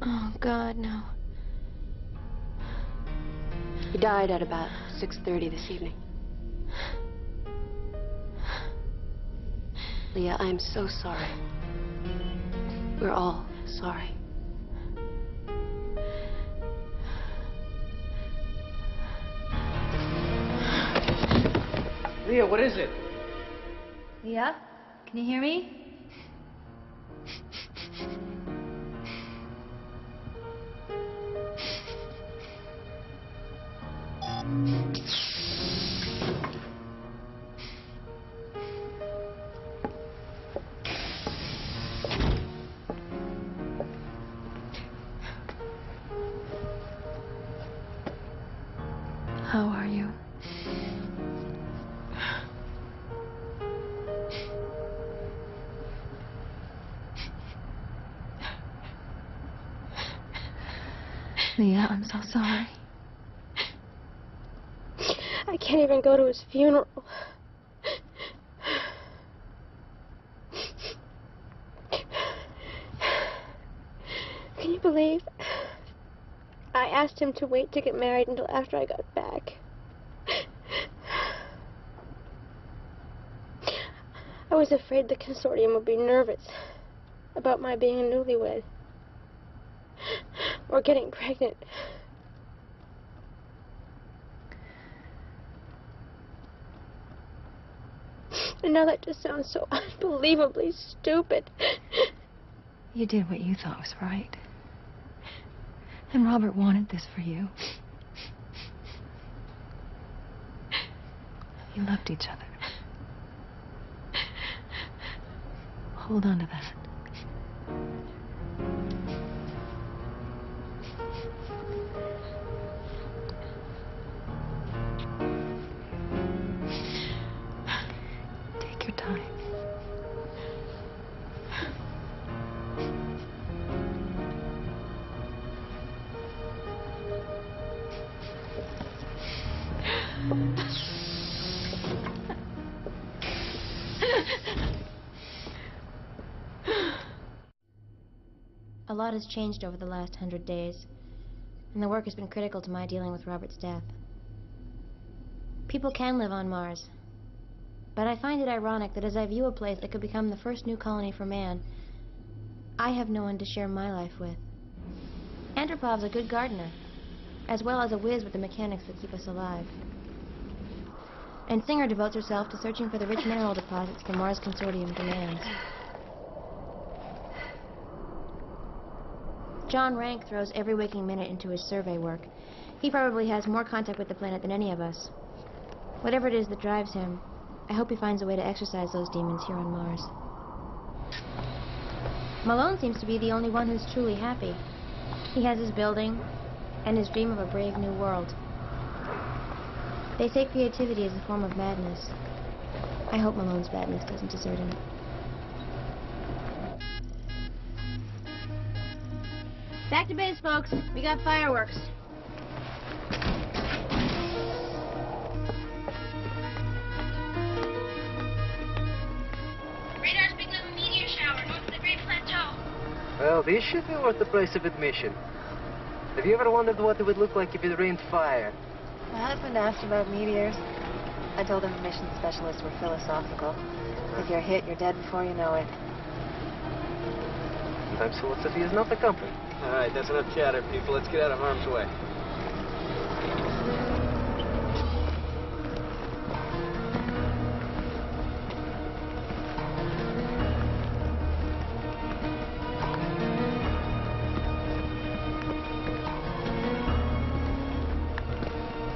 Oh, God, no. He died at about 6:30 this evening. Leah, I'm so sorry. We're all sorry. Leah, what is it? Leah, can you hear me? How are you? Leah, I'm so sorry. I can't even go to his funeral. Can you believe? I asked him to wait to get married until after I got back. I was afraid the consortium would be nervous about my being a newlywed or getting pregnant. And now that just sounds so unbelievably stupid. You did what you thought was right. And Robert wanted this for you. You loved each other. Hold on to that. Take your time. A lot has changed over the last 100 days, and the work has been critical to my dealing with Robert's death. People can live on Mars, but I find it ironic that as I view a place that could become the first new colony for man, I have no one to share my life with. Andropov's a good gardener, as well as a whiz with the mechanics that keep us alive. And Singer devotes herself to searching for the rich mineral deposits the Mars Consortium demands. John Rank throws every waking minute into his survey work. He probably has more contact with the planet than any of us. Whatever it is that drives him, I hope he finds a way to exercise those demons here on Mars. Malone seems to be the only one who's truly happy. He has his building and his dream of a brave new world. They say creativity is a form of madness. I hope Malone's madness doesn't desert him. Back to base, folks. We got fireworks. Radar speaks of a meteor shower north of the Great Plateau. Well, this should be worth the price of admission. Have you ever wondered what it would look like if it rained fire? My husband asked about meteors. I told him mission specialists were philosophical. If you're hit, you're dead before you know it. Sometimes philosophy is not the comfort. All right, that's enough chatter, people. Let's get out of harm's way.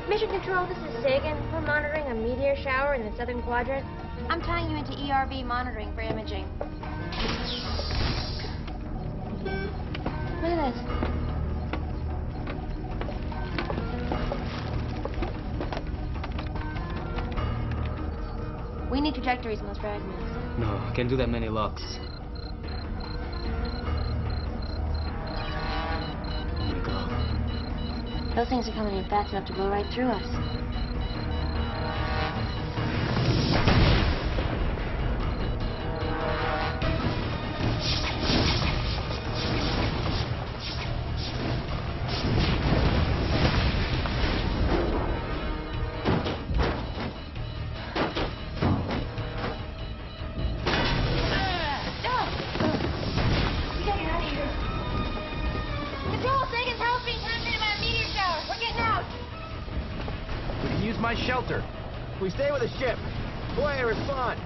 Mission Control, this is Sagan. We're monitoring a meteor shower in the southern quadrant. I'm tying you into ERV monitoring for imaging. Look at this. We need trajectories on those fragments. No, can't do that many locks. Oh my God. Those things are coming in fast enough to blow right through us. My shelter. We stay with the ship. Boy, respond.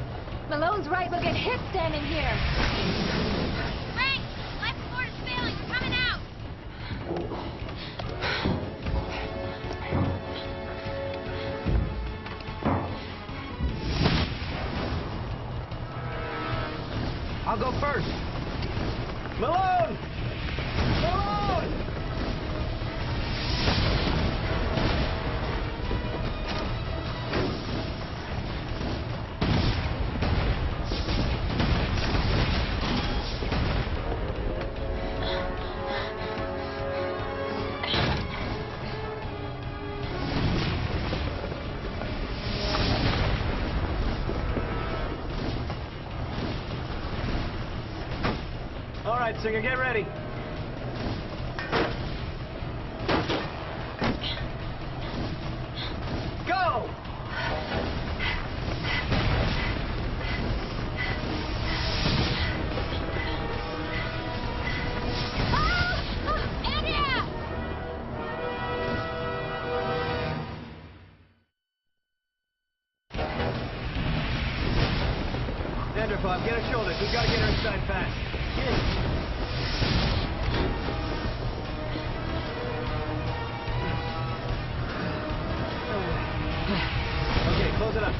Malone's right. We'll get hit standing here. Frank! Life support is failing. We're coming out. I'll go first. Malone! Malone! All right, Singer, get ready. Go! Andropov, get her shoulders. We've got to get her inside fast. Okay, close it up.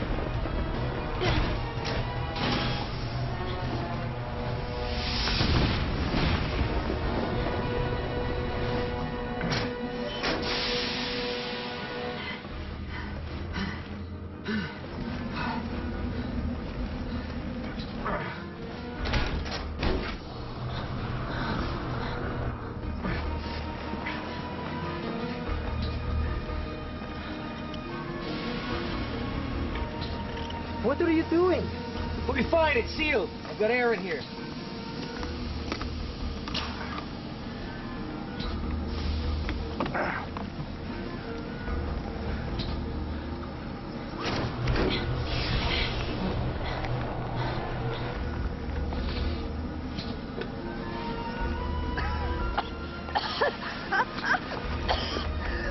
What are you doing? We'll be fine. It's sealed. I've got air in here.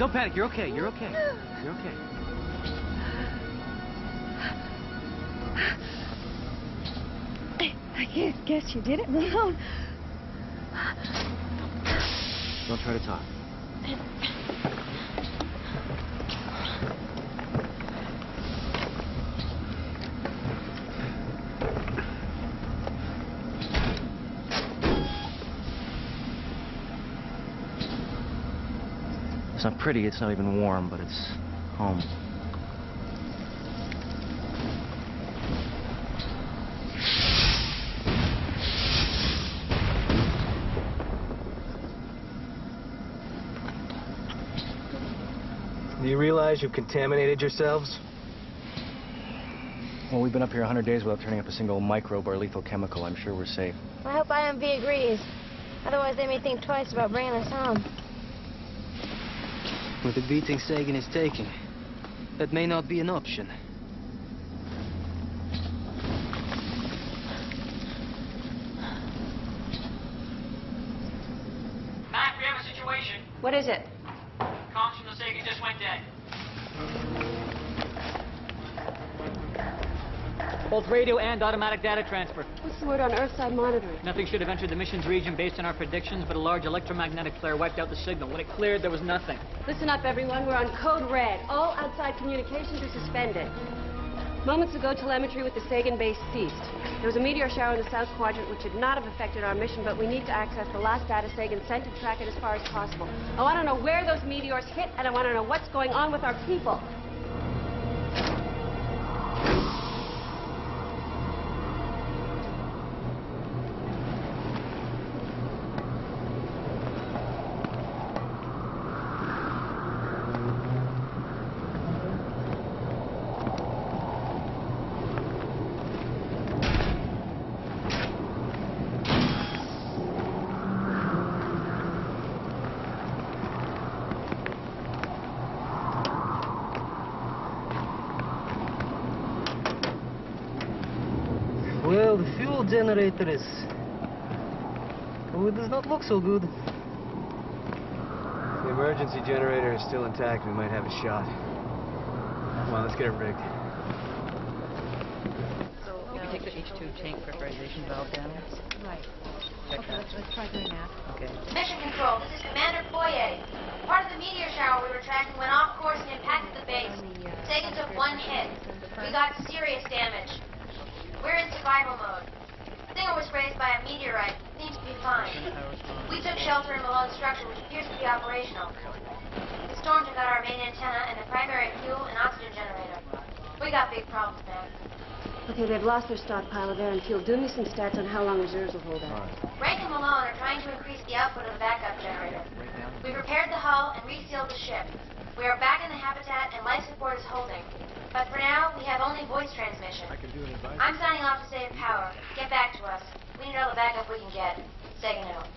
Don't panic. You're okay. You're okay. You're okay. I guess you did it, Malone. Don't try to talk. It's not pretty, it's not even warm, but it's home. Do you realize you've contaminated yourselves? Well, we've been up here 100 days without turning up a single microbe or lethal chemical. I'm sure we're safe. I hope IMV agrees. Otherwise, they may think twice about bringing us home. With the beating Sagan is taking, that may not be an option. Mac, we have a situation. What is it? Comms from the Sagan just went dead. Both radio and automatic data transfer. What's the word on Earthside monitoring? Nothing should have entered the mission's region based on our predictions, but a large electromagnetic flare wiped out the signal. When it cleared, there was nothing. Listen up, everyone. We're on code red. All outside communications are suspended. Moments ago, telemetry with the Sagan base ceased. There was a meteor shower in the south quadrant which should not have affected our mission, but we need to access the last data Sagan sent and track it as far as possible. I want to know where those meteors hit, and I want to know what's going on with our people. Well, the fuel generator is... Oh, it does not look so good. The emergency generator is still intact. We might have a shot. Come on, let's get it rigged. Can we take the H2 tank pressurization valve down? Right. Check Okay, that. let's try doing that. Okay. Mission Control, this is Commander Foyer. Part of the meteor shower we were tracking went off course and impacted the base. Sagan took one hit. We got serious damage. We're in survival mode. The thing was raised by a meteorite. Seems to be fine. We took shelter in Malone's structure, which appears to be operational. The storm took out our main antenna and the primary fuel and oxygen generator. We got big problems, man. Okay, they've lost their stockpile of air and fuel. Do me some stats on how long reserves will hold out. Rank and Malone are trying to increase the output of the backup generator. We've repaired the hull and resealed the ship. We are back in the habitat and life support is holding. But for now, we have only voice transmission. I'm signing off to save power. Get back to us. We need all the backup we can get. Sagan out.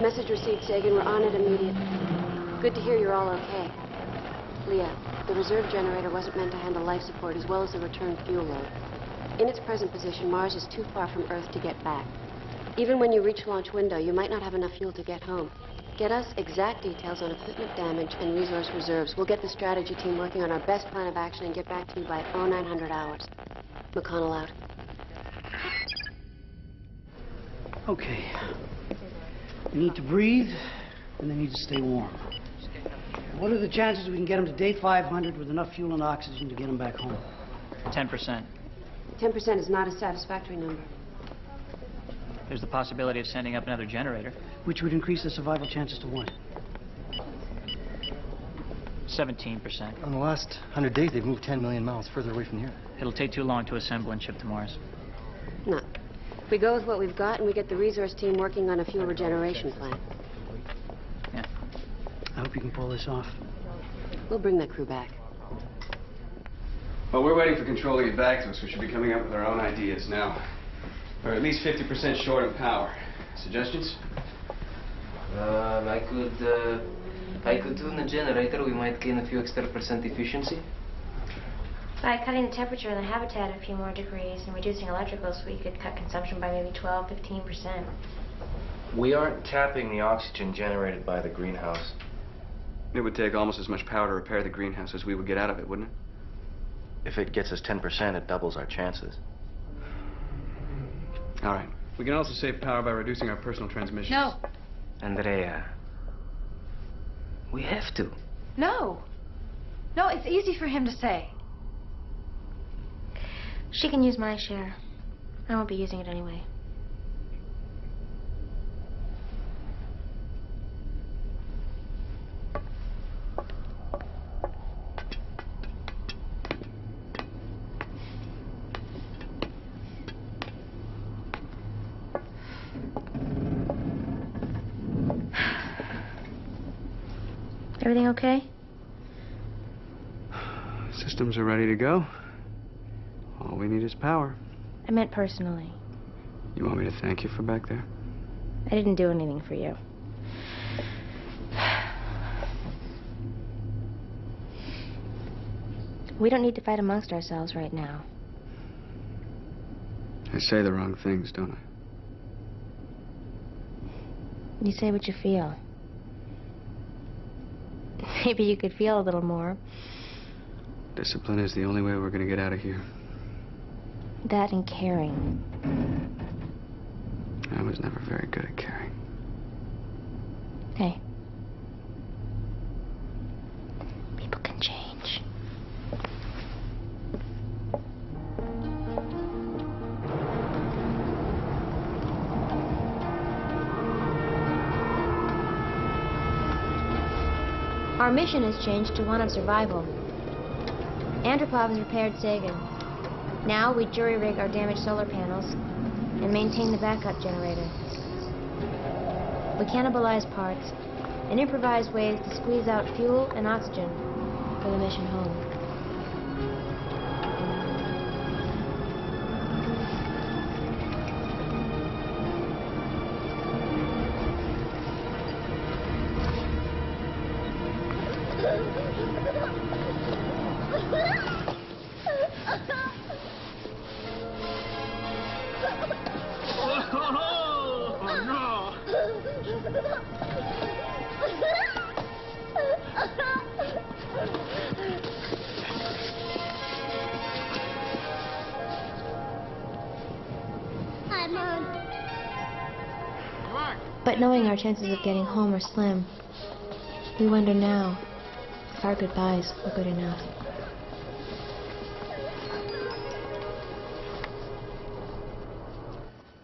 Message received, Sagan. We're on it immediately. Good to hear you're all okay. Leah, the reserve generator wasn't meant to handle life support as well as the return fuel load. In its present position, Mars is too far from Earth to get back. Even when you reach launch window, you might not have enough fuel to get home. Get us exact details on equipment damage and resource reserves. We'll get the strategy team working on our best plan of action and get back to you by 0900 hours. McConnell out. Okay. They need to breathe, and they need to stay warm. What are the chances we can get them to day 500 with enough fuel and oxygen to get them back home? 10%. 10% is not a satisfactory number. There's the possibility of sending up another generator. Which would increase the survival chances to what? 17%. In the last 100 days, they've moved 10 million miles further away from here. It'll take too long to assemble and ship to Mars. No. If we go with what we've got and we get the resource team working on a fuel regeneration plan. Yeah. I hope you can pull this off. We'll bring that crew back. While we're waiting for control to get back to us, we should be coming up with our own ideas now. We're at least 50% short in power. Suggestions? I could tune the generator. We might gain a few extra % efficiency. By cutting the temperature in the habitat a few more degrees and reducing electricals, we could cut consumption by maybe 12–15%. We aren't tapping the oxygen generated by the greenhouse. It would take almost as much power to repair the greenhouse as we would get out of it, wouldn't it? If it gets us 10%, it doubles our chances. All right. We can also save power by reducing our personal transmissions. No. Andrea, we have to. No. No, it's easy for him to say. She can use my share. I won't be using it anyway. Everything okay? Systems are ready to go. All we need is power. I meant personally. You want me to thank you for back there? I didn't do anything for you. We don't need to fight amongst ourselves right now. I say the wrong things, don't I? You say what you feel. Maybe you could feel a little more. Discipline is the only way we're going to get out of here. That and caring. I was never very good at caring. Hey. People can change. Our mission has changed to one of survival. Andropov has repaired Sagan. Now we jury-rig our damaged solar panels and maintain the backup generator. We cannibalize parts and improvise ways to squeeze out fuel and oxygen for the mission home. But knowing our chances of getting home are slim, we wonder now if our goodbyes were good enough.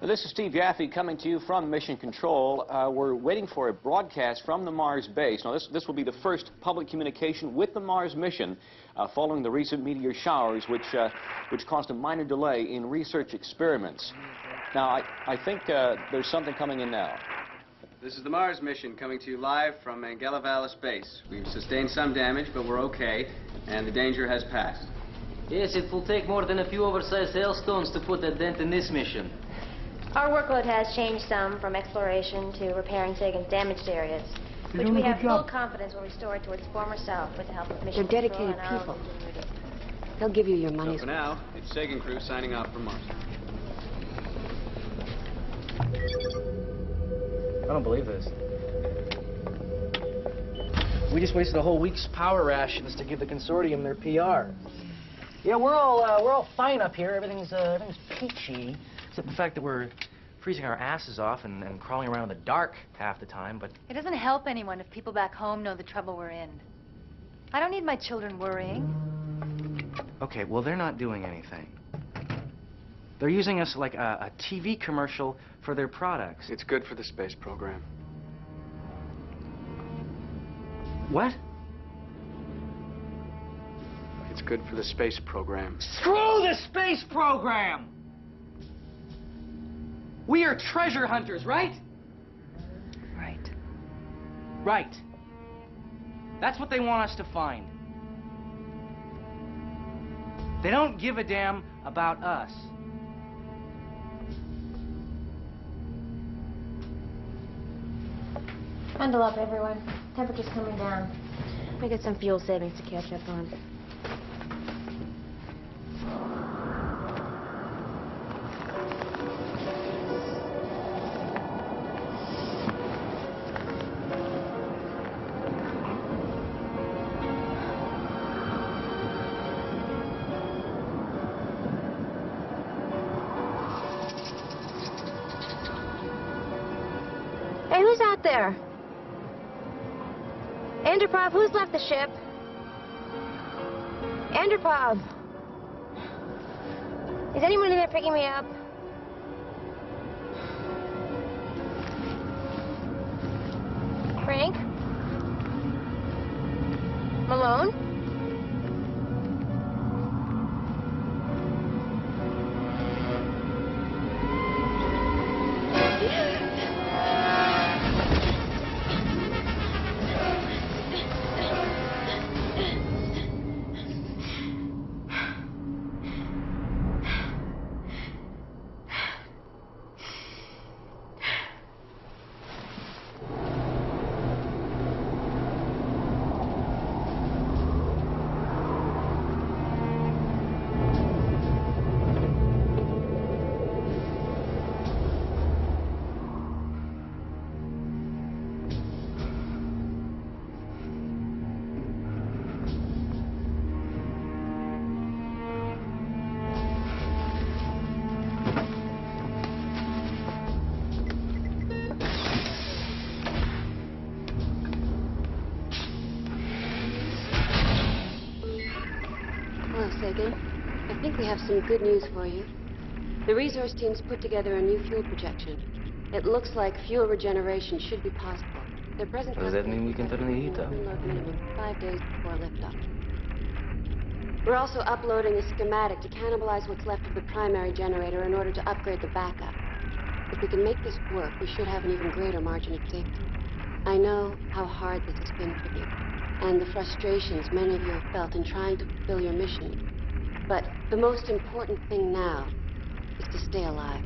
This is Steve Yaffe coming to you from Mission Control. We're waiting for a broadcast from the Mars base. Now, this will be the first public communication with the Mars mission following the recent meteor showers, which caused a minor delay in research experiments. Now, I think there's something coming in now. This is the Mars mission coming to you live from Mangala Vallis base. We've sustained some damage, but we're okay, and the danger has passed. Yes, it will take more than a few oversized hailstones to put a dent in this mission. Our workload has changed some from exploration to repairing Sagan's damaged areas, You're which doing we a have good full job. confidence will restore it to its former self with the help of Mission They're Control dedicated and our people. own ingenuity. They'll give you your So money's for now, it's Sagan crew signing off from Mars. I don't believe this. We just wasted a whole week's power rations to give the consortium their PR. Yeah, we're all fine up here. Everything's peachy, except the fact that we're freezing our asses off and crawling around in the dark half the time. But It doesn't help anyone if people back home know the trouble we're in. I don't need my children worrying. okay, well they're not doing anything. They're using us like a TV commercial for their products. It's good for the space program. What? It's good for the space program. Screw the space program! We are treasure hunters, right? Right. Right. That's what they want us to find. They don't give a damn about us. Bundle up, everyone. Temperature's coming down. We got some fuel savings to catch up on. there? Andropov, who's left the ship? Andropov. Is anyone in there picking me up? Frank? Malone? I think we have some good news for you. The resource team's put together a new fuel projection. It looks like fuel regeneration should be possible. Their present Does that mean we can turn the heat up? minimum 5 days before liftoff. We're also uploading a schematic to cannibalize what's left of the primary generator in order to upgrade the backup. If we can make this work, we should have an even greater margin of safety. I know how hard this has been for you, and the frustrations many of you have felt in trying to fulfill your mission. But the most important thing now is to stay alive.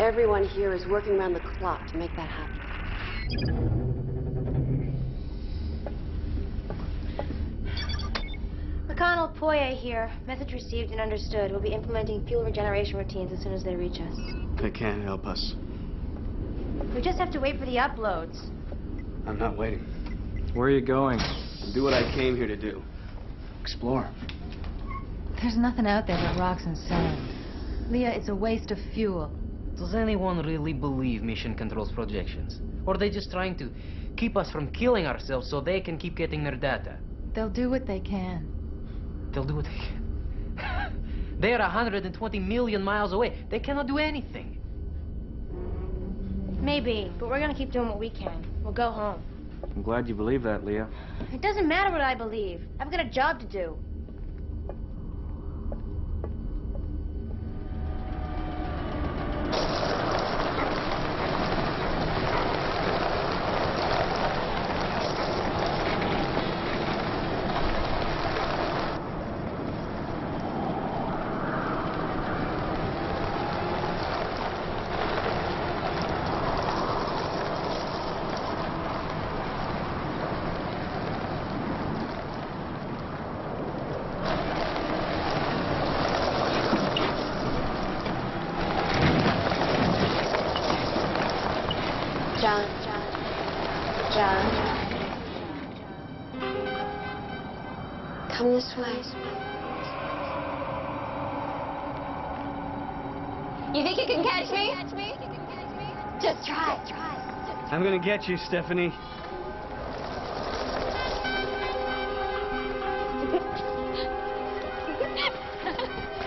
Everyone here is working around the clock to make that happen. McConnell, Poirier here. Message received and understood. We'll be implementing fuel regeneration routines as soon as they reach us. They can't help us. We just have to wait for the uploads. I'm not waiting. Where are you going? Do what I came here to do. Explore. There's nothing out there but rocks and sand. Leah, it's a waste of fuel. Does anyone really believe Mission Control's projections? Or are they just trying to keep us from killing ourselves so they can keep getting their data? They'll do what they can. They'll do what they can. They are 120 million miles away. They cannot do anything. Maybe, but we're gonna keep doing what we can. We'll go home. I'm glad you believe that, Leah. It doesn't matter what I believe. I've got a job to do. John. Come this way. You think you can catch me? Just try. I'm gonna get you, Stephanie.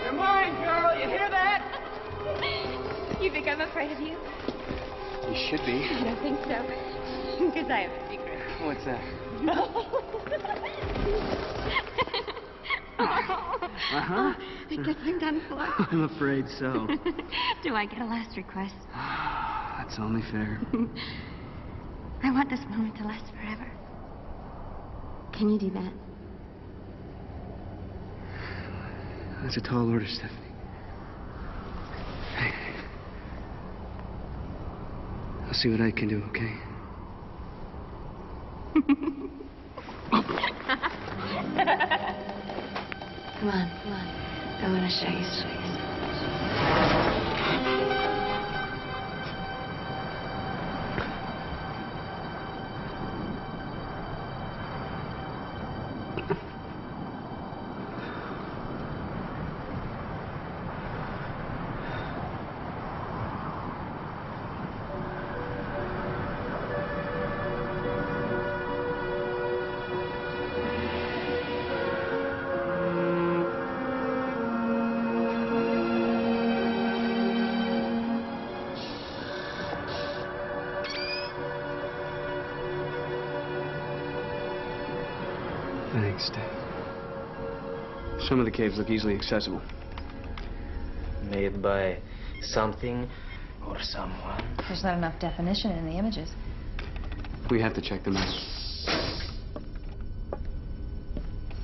You're mine, girl. You hear that? You think I'm afraid of you? You should be. I don't think so. Because I have a secret. What's that? Uh-huh. I guess I'm done for. I'm afraid so. Do I get a last request? That's only fair. I want this moment to last forever. Can you do that? That's a tall order, Stephanie. Hey. I'll see what I can do, okay? Come on. I want to show you something. Thanks, Dave. Some of the caves look easily accessible. Made by something or someone. There's not enough definition in the images. We have to check them out.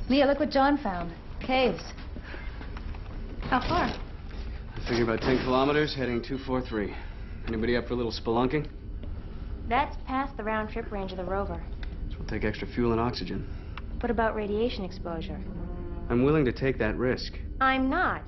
Leah, look what John found. Caves. How far? I figure about 10 kilometers, heading 243. Anybody up for a little spelunking? That's past the round-trip range of the rover. So we'll take extra fuel and oxygen. What about radiation exposure? I'm willing to take that risk. I'm not.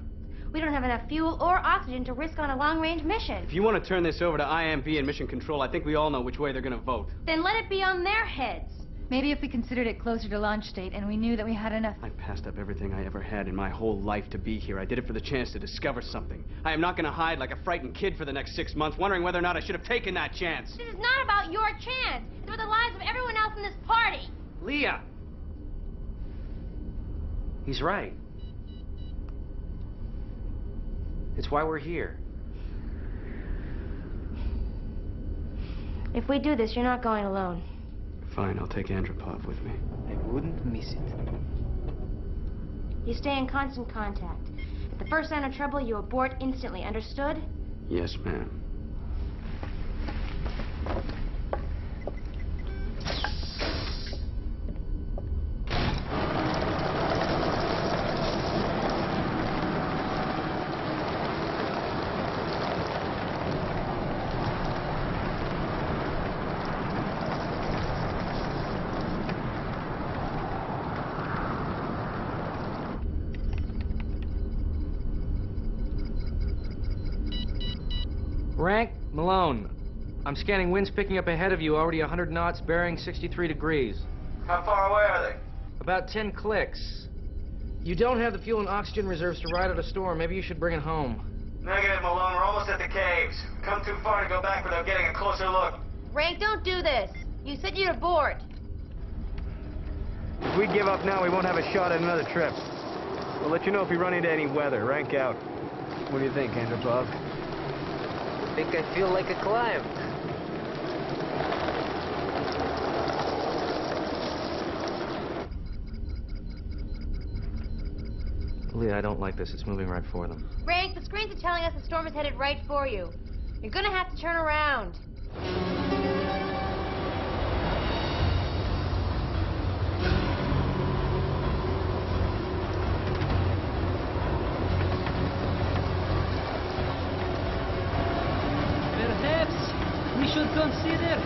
We don't have enough fuel or oxygen to risk on a long-range mission. If you want to turn this over to IMB and Mission Control, I think we all know which way they're going to vote. Then let it be on their heads. Maybe if we considered it closer to launch date and we knew that we had enough... I passed up everything I ever had in my whole life to be here. I did it for the chance to discover something. I am not going to hide like a frightened kid for the next 6 months, wondering whether or not I should have taken that chance. This is not about your chance. It's about the lives of everyone else in this party. Leah! He's right. It's why we're here. If we do this, you're not going alone. Fine, I'll take Andropov with me. I wouldn't miss it. You stay in constant contact. At the first sign of trouble, you abort instantly. Understood? Yes, ma'am. Rank, Malone. I'm scanning winds picking up ahead of you, already 100 knots, bearing 63 degrees. How far away are they? About 10 clicks. You don't have the fuel and oxygen reserves to ride out a storm. Maybe you should bring it home. Negative, Malone. We're almost at the caves. Come too far to go back without getting a closer look. Rank, don't do this. You said you'd abort. If we give up now, we won't have a shot at another trip. We'll let you know if we run into any weather. Rank out. What do you think, Andropov? I think I feel like a climb. Leah, I don't like this. It's moving right for them. Rank, the screens are telling us the storm is headed right for you. You're gonna have to turn around. Perhaps we should consider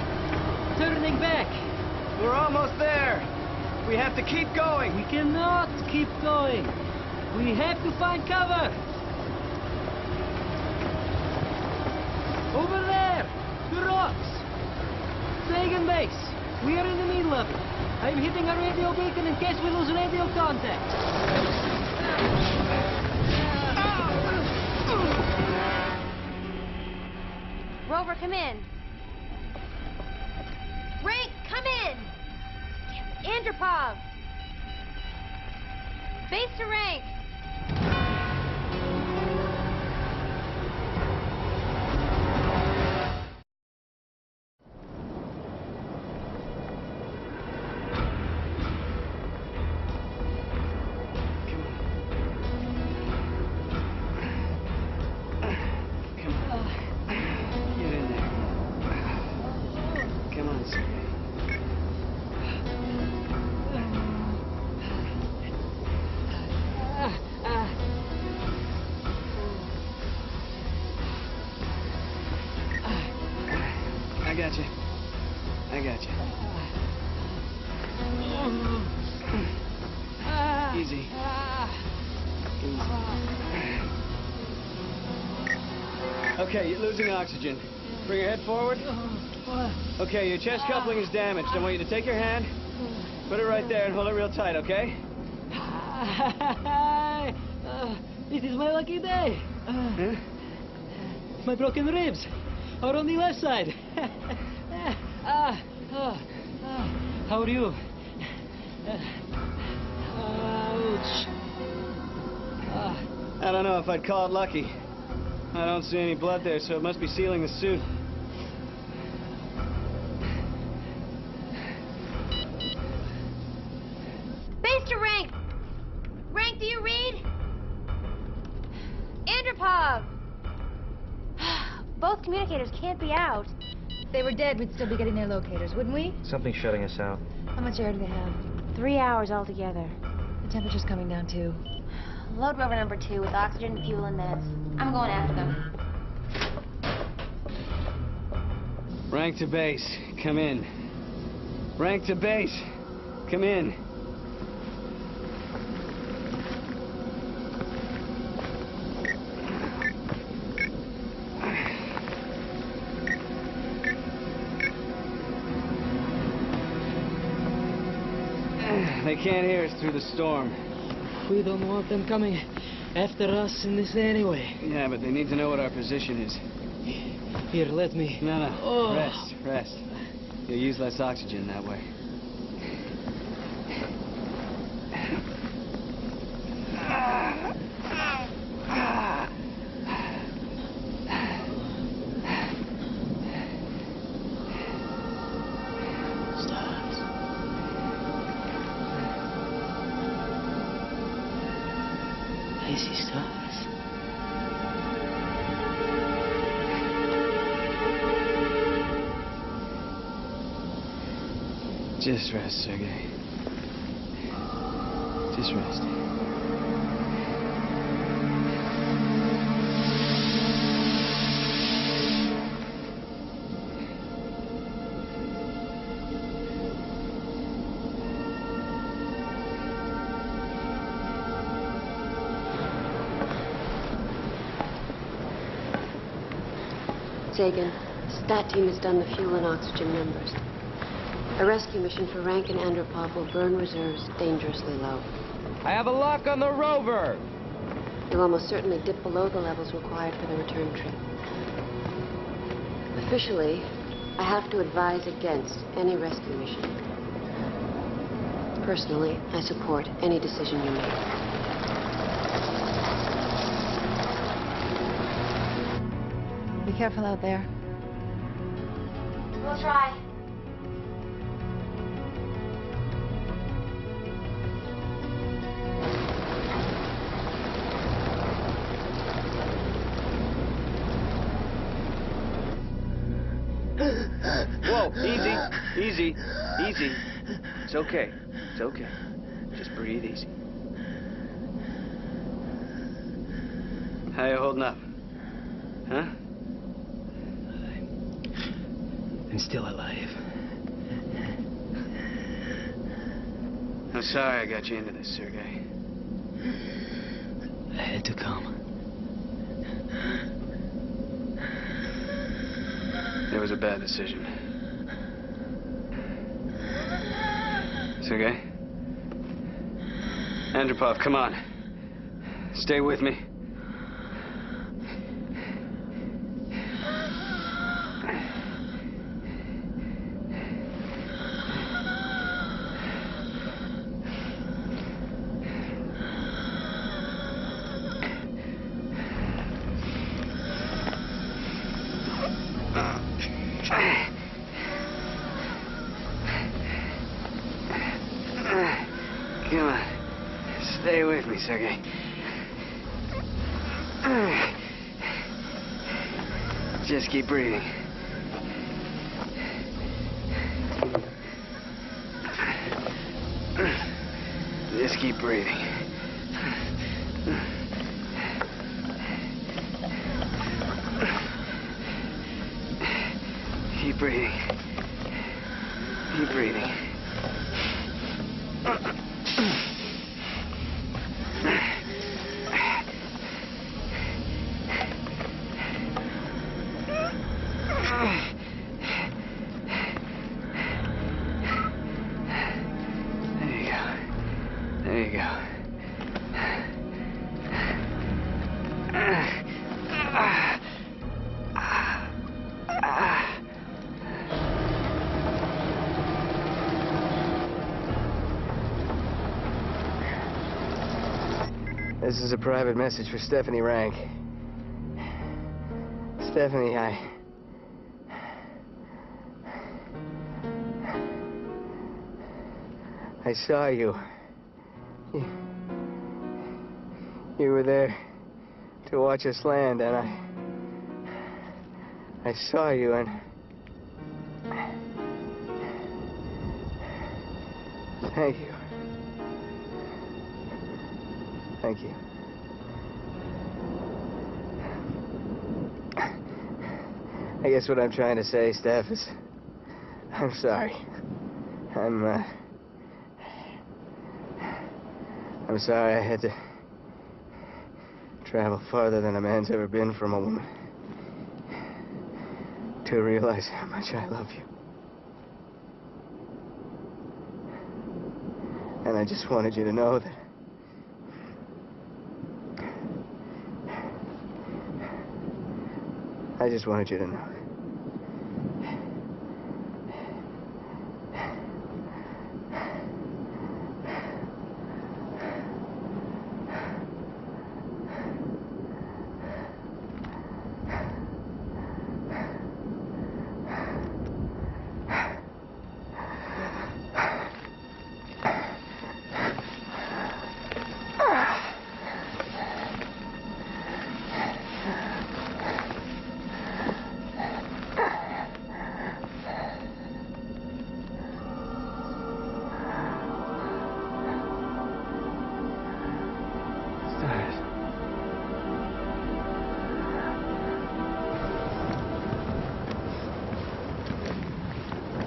turning back. We're almost there. We have to keep going. We cannot keep going. We have to find cover. Over there, the rocks. Sagan Base. We are in the middle of it. I'm hitting a radio beacon in case we lose radio contact. Rover, come in. Rank, come in. Andropov. Base to Rank. I got you. I got you. Easy. Okay, you're losing oxygen. Bring your head forward. Okay, your chest coupling is damaged. I want you to take your hand, put it right there, and hold it real tight, okay? This is my lucky day. My broken ribs are on the left side. How are you? Ouch. I don't know if I'd call it lucky. I don't see any blood there, so it must be sealing the suit. Base Mr. Rank! Rank, do you read? Andropov! Both communicators can't be out. If they were dead, we'd still be getting their locators, wouldn't we? Something's shutting us out. How much air do they have? 3 hours altogether. The temperature's coming down, too. Load rover number 2 with oxygen, fuel, and meds. I'm going after them. Rank to base. Come in. Rank to base. Come in. They can't hear us through the storm. We don't want them coming after us in this anyway. Yeah, but they need to know what our position is. Here, let me. No. Oh. Rest. You'll use less oxygen that way. I see stars. Just rest, Sergei. Just rest. Sagan, STAT team has done the fuel and oxygen numbers. A rescue mission for Rank and Andropov will burn reserves dangerously low. I have a lock on the rover! You'll almost certainly dip below the levels required for the return trip. Officially, I have to advise against any rescue mission. Personally, I support any decision you make. Be careful out there. We'll try. Whoa, easy. It's okay. Just breathe easy. How you holding up? Huh? I'm still alive. I'm sorry I got you into this, Sergei. I had to come. It was a bad decision. Sergei? Andropov, come on. Stay with me. Come on. Stay with me, Sergei. Just keep breathing. Just keep breathing. Keep breathing. Keep breathing. There you go. This is a private message for Stephanie Rank. Stephanie, I saw you You were there to watch us land, and I saw you, and thank you. Thank you. I guess what I'm trying to say, Steph, is I'm sorry. I'm sorry I had to travel farther than a man's ever been from a woman to realize how much I love you. And I just wanted you to know that I just wanted you to know.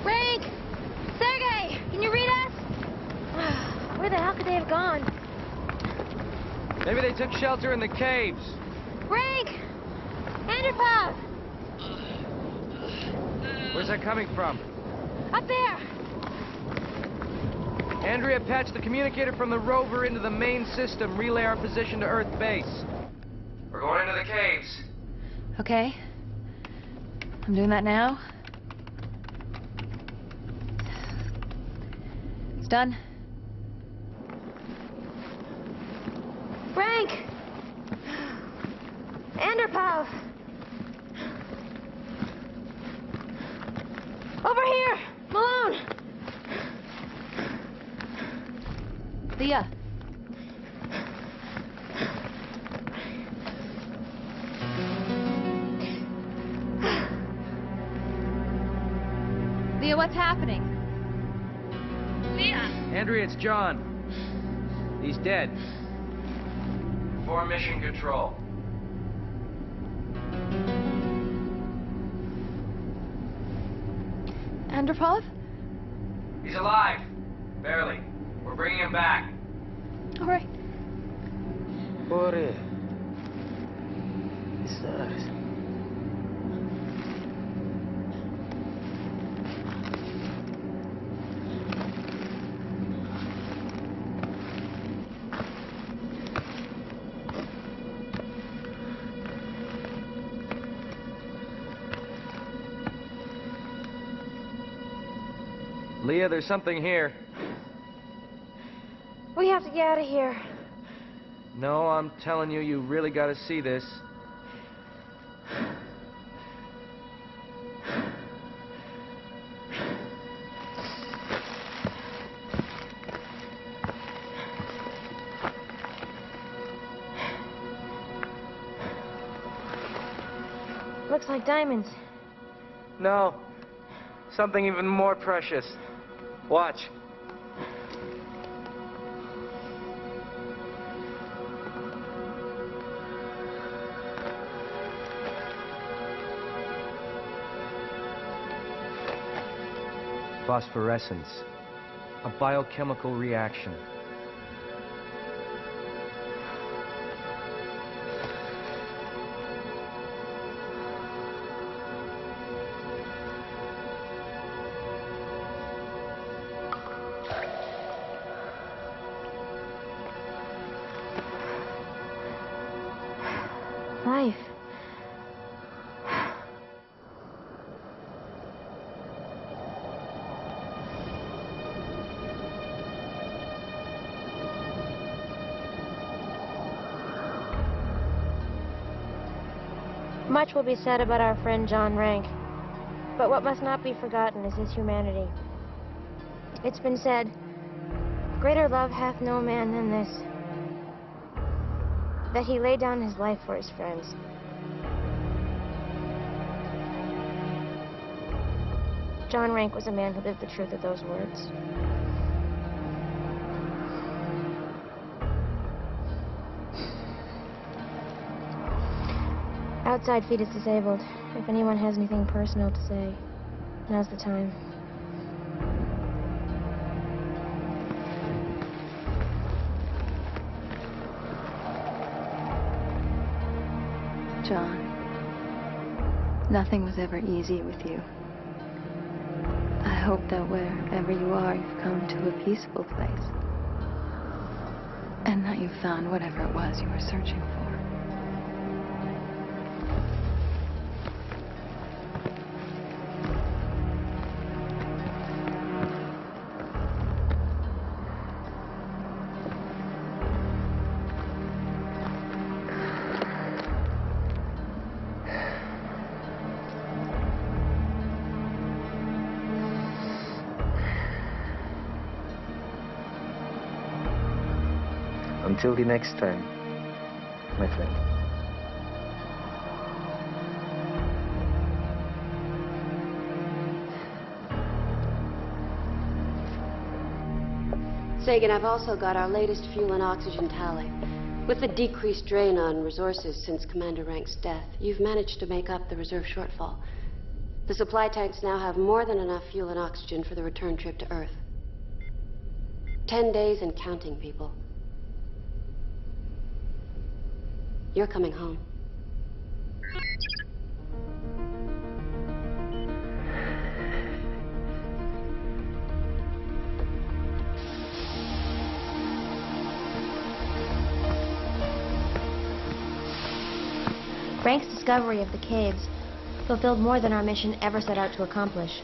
Frank! Sergei! Can you read us? Where the hell could they have gone? Maybe they took shelter in the caves. Frank! Andropov! Where's that coming from? Up there! Andrea, patch the communicator from the rover into the main system. Relay our position to Earth base. We're going into the caves. Okay. I'm doing that now. It's done. Frank! Andropov! Over here! Malone! Leah. Leah, what's happening? Leah! Andrea, it's John. He's dead. For mission control. Andropov? He's alive. Barely. We're bringing him back. All right. Ore. Stars. Leah, there's something here. We have to get out of here. No, I'm telling you, you really gotta see this. Looks like diamonds. No. Something even more precious. Watch. Phosphorescence. A biochemical reaction. Life. Much will be said about our friend John Rank, but what must not be forgotten is his humanity. It's been said, greater love hath no man than this, that he laid down his life for his friends. John Rank was a man who lived the truth of those words. Outside feed is disabled. If anyone has anything personal to say, now's the time. John, nothing was ever easy with you. I hope that wherever you are, you've come to a peaceful place. And that you've found whatever it was you were searching for. Until the next time, my friend. Sagan, I've also got our latest fuel and oxygen tally. With the decreased drain on resources since Commander Rank's death, you've managed to make up the reserve shortfall. The supply tanks now have more than enough fuel and oxygen for the return trip to Earth. 10 days and counting, people. You're coming home. Rank's discovery of the caves fulfilled more than our mission ever set out to accomplish.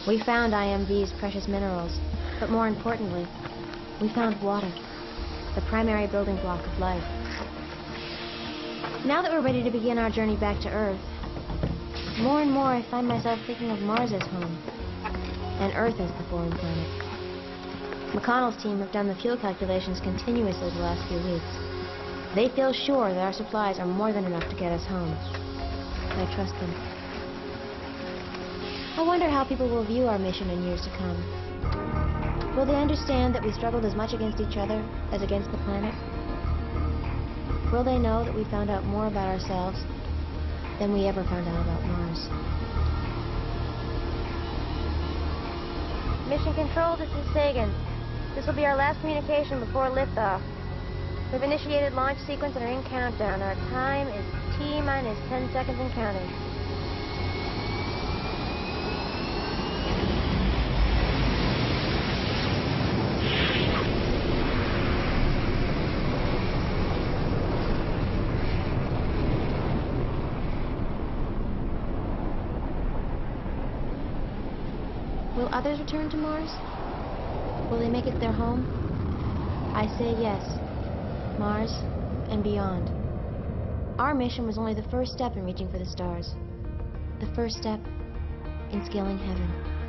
We found IMV's precious minerals, but more importantly, we found water, the primary building block of life. Now that we're ready to begin our journey back to Earth, more and more I find myself thinking of Mars as home, and Earth as the foreign planet. McConnell's team have done the fuel calculations continuously the last few weeks. They feel sure that our supplies are more than enough to get us home. I trust them. I wonder how people will view our mission in years to come. Will they understand that we struggled as much against each other as against the planet? Will they know that we found out more about ourselves than we ever found out about Mars? Mission Control, this is Sagan. This will be our last communication before liftoff. We've initiated launch sequence and are in countdown. Our time is T-minus 10 seconds and counting. Will others return to Mars? Will they make it their home? I say yes. Mars and beyond. Our mission was only the first step in reaching for the stars. The first step in scaling heaven.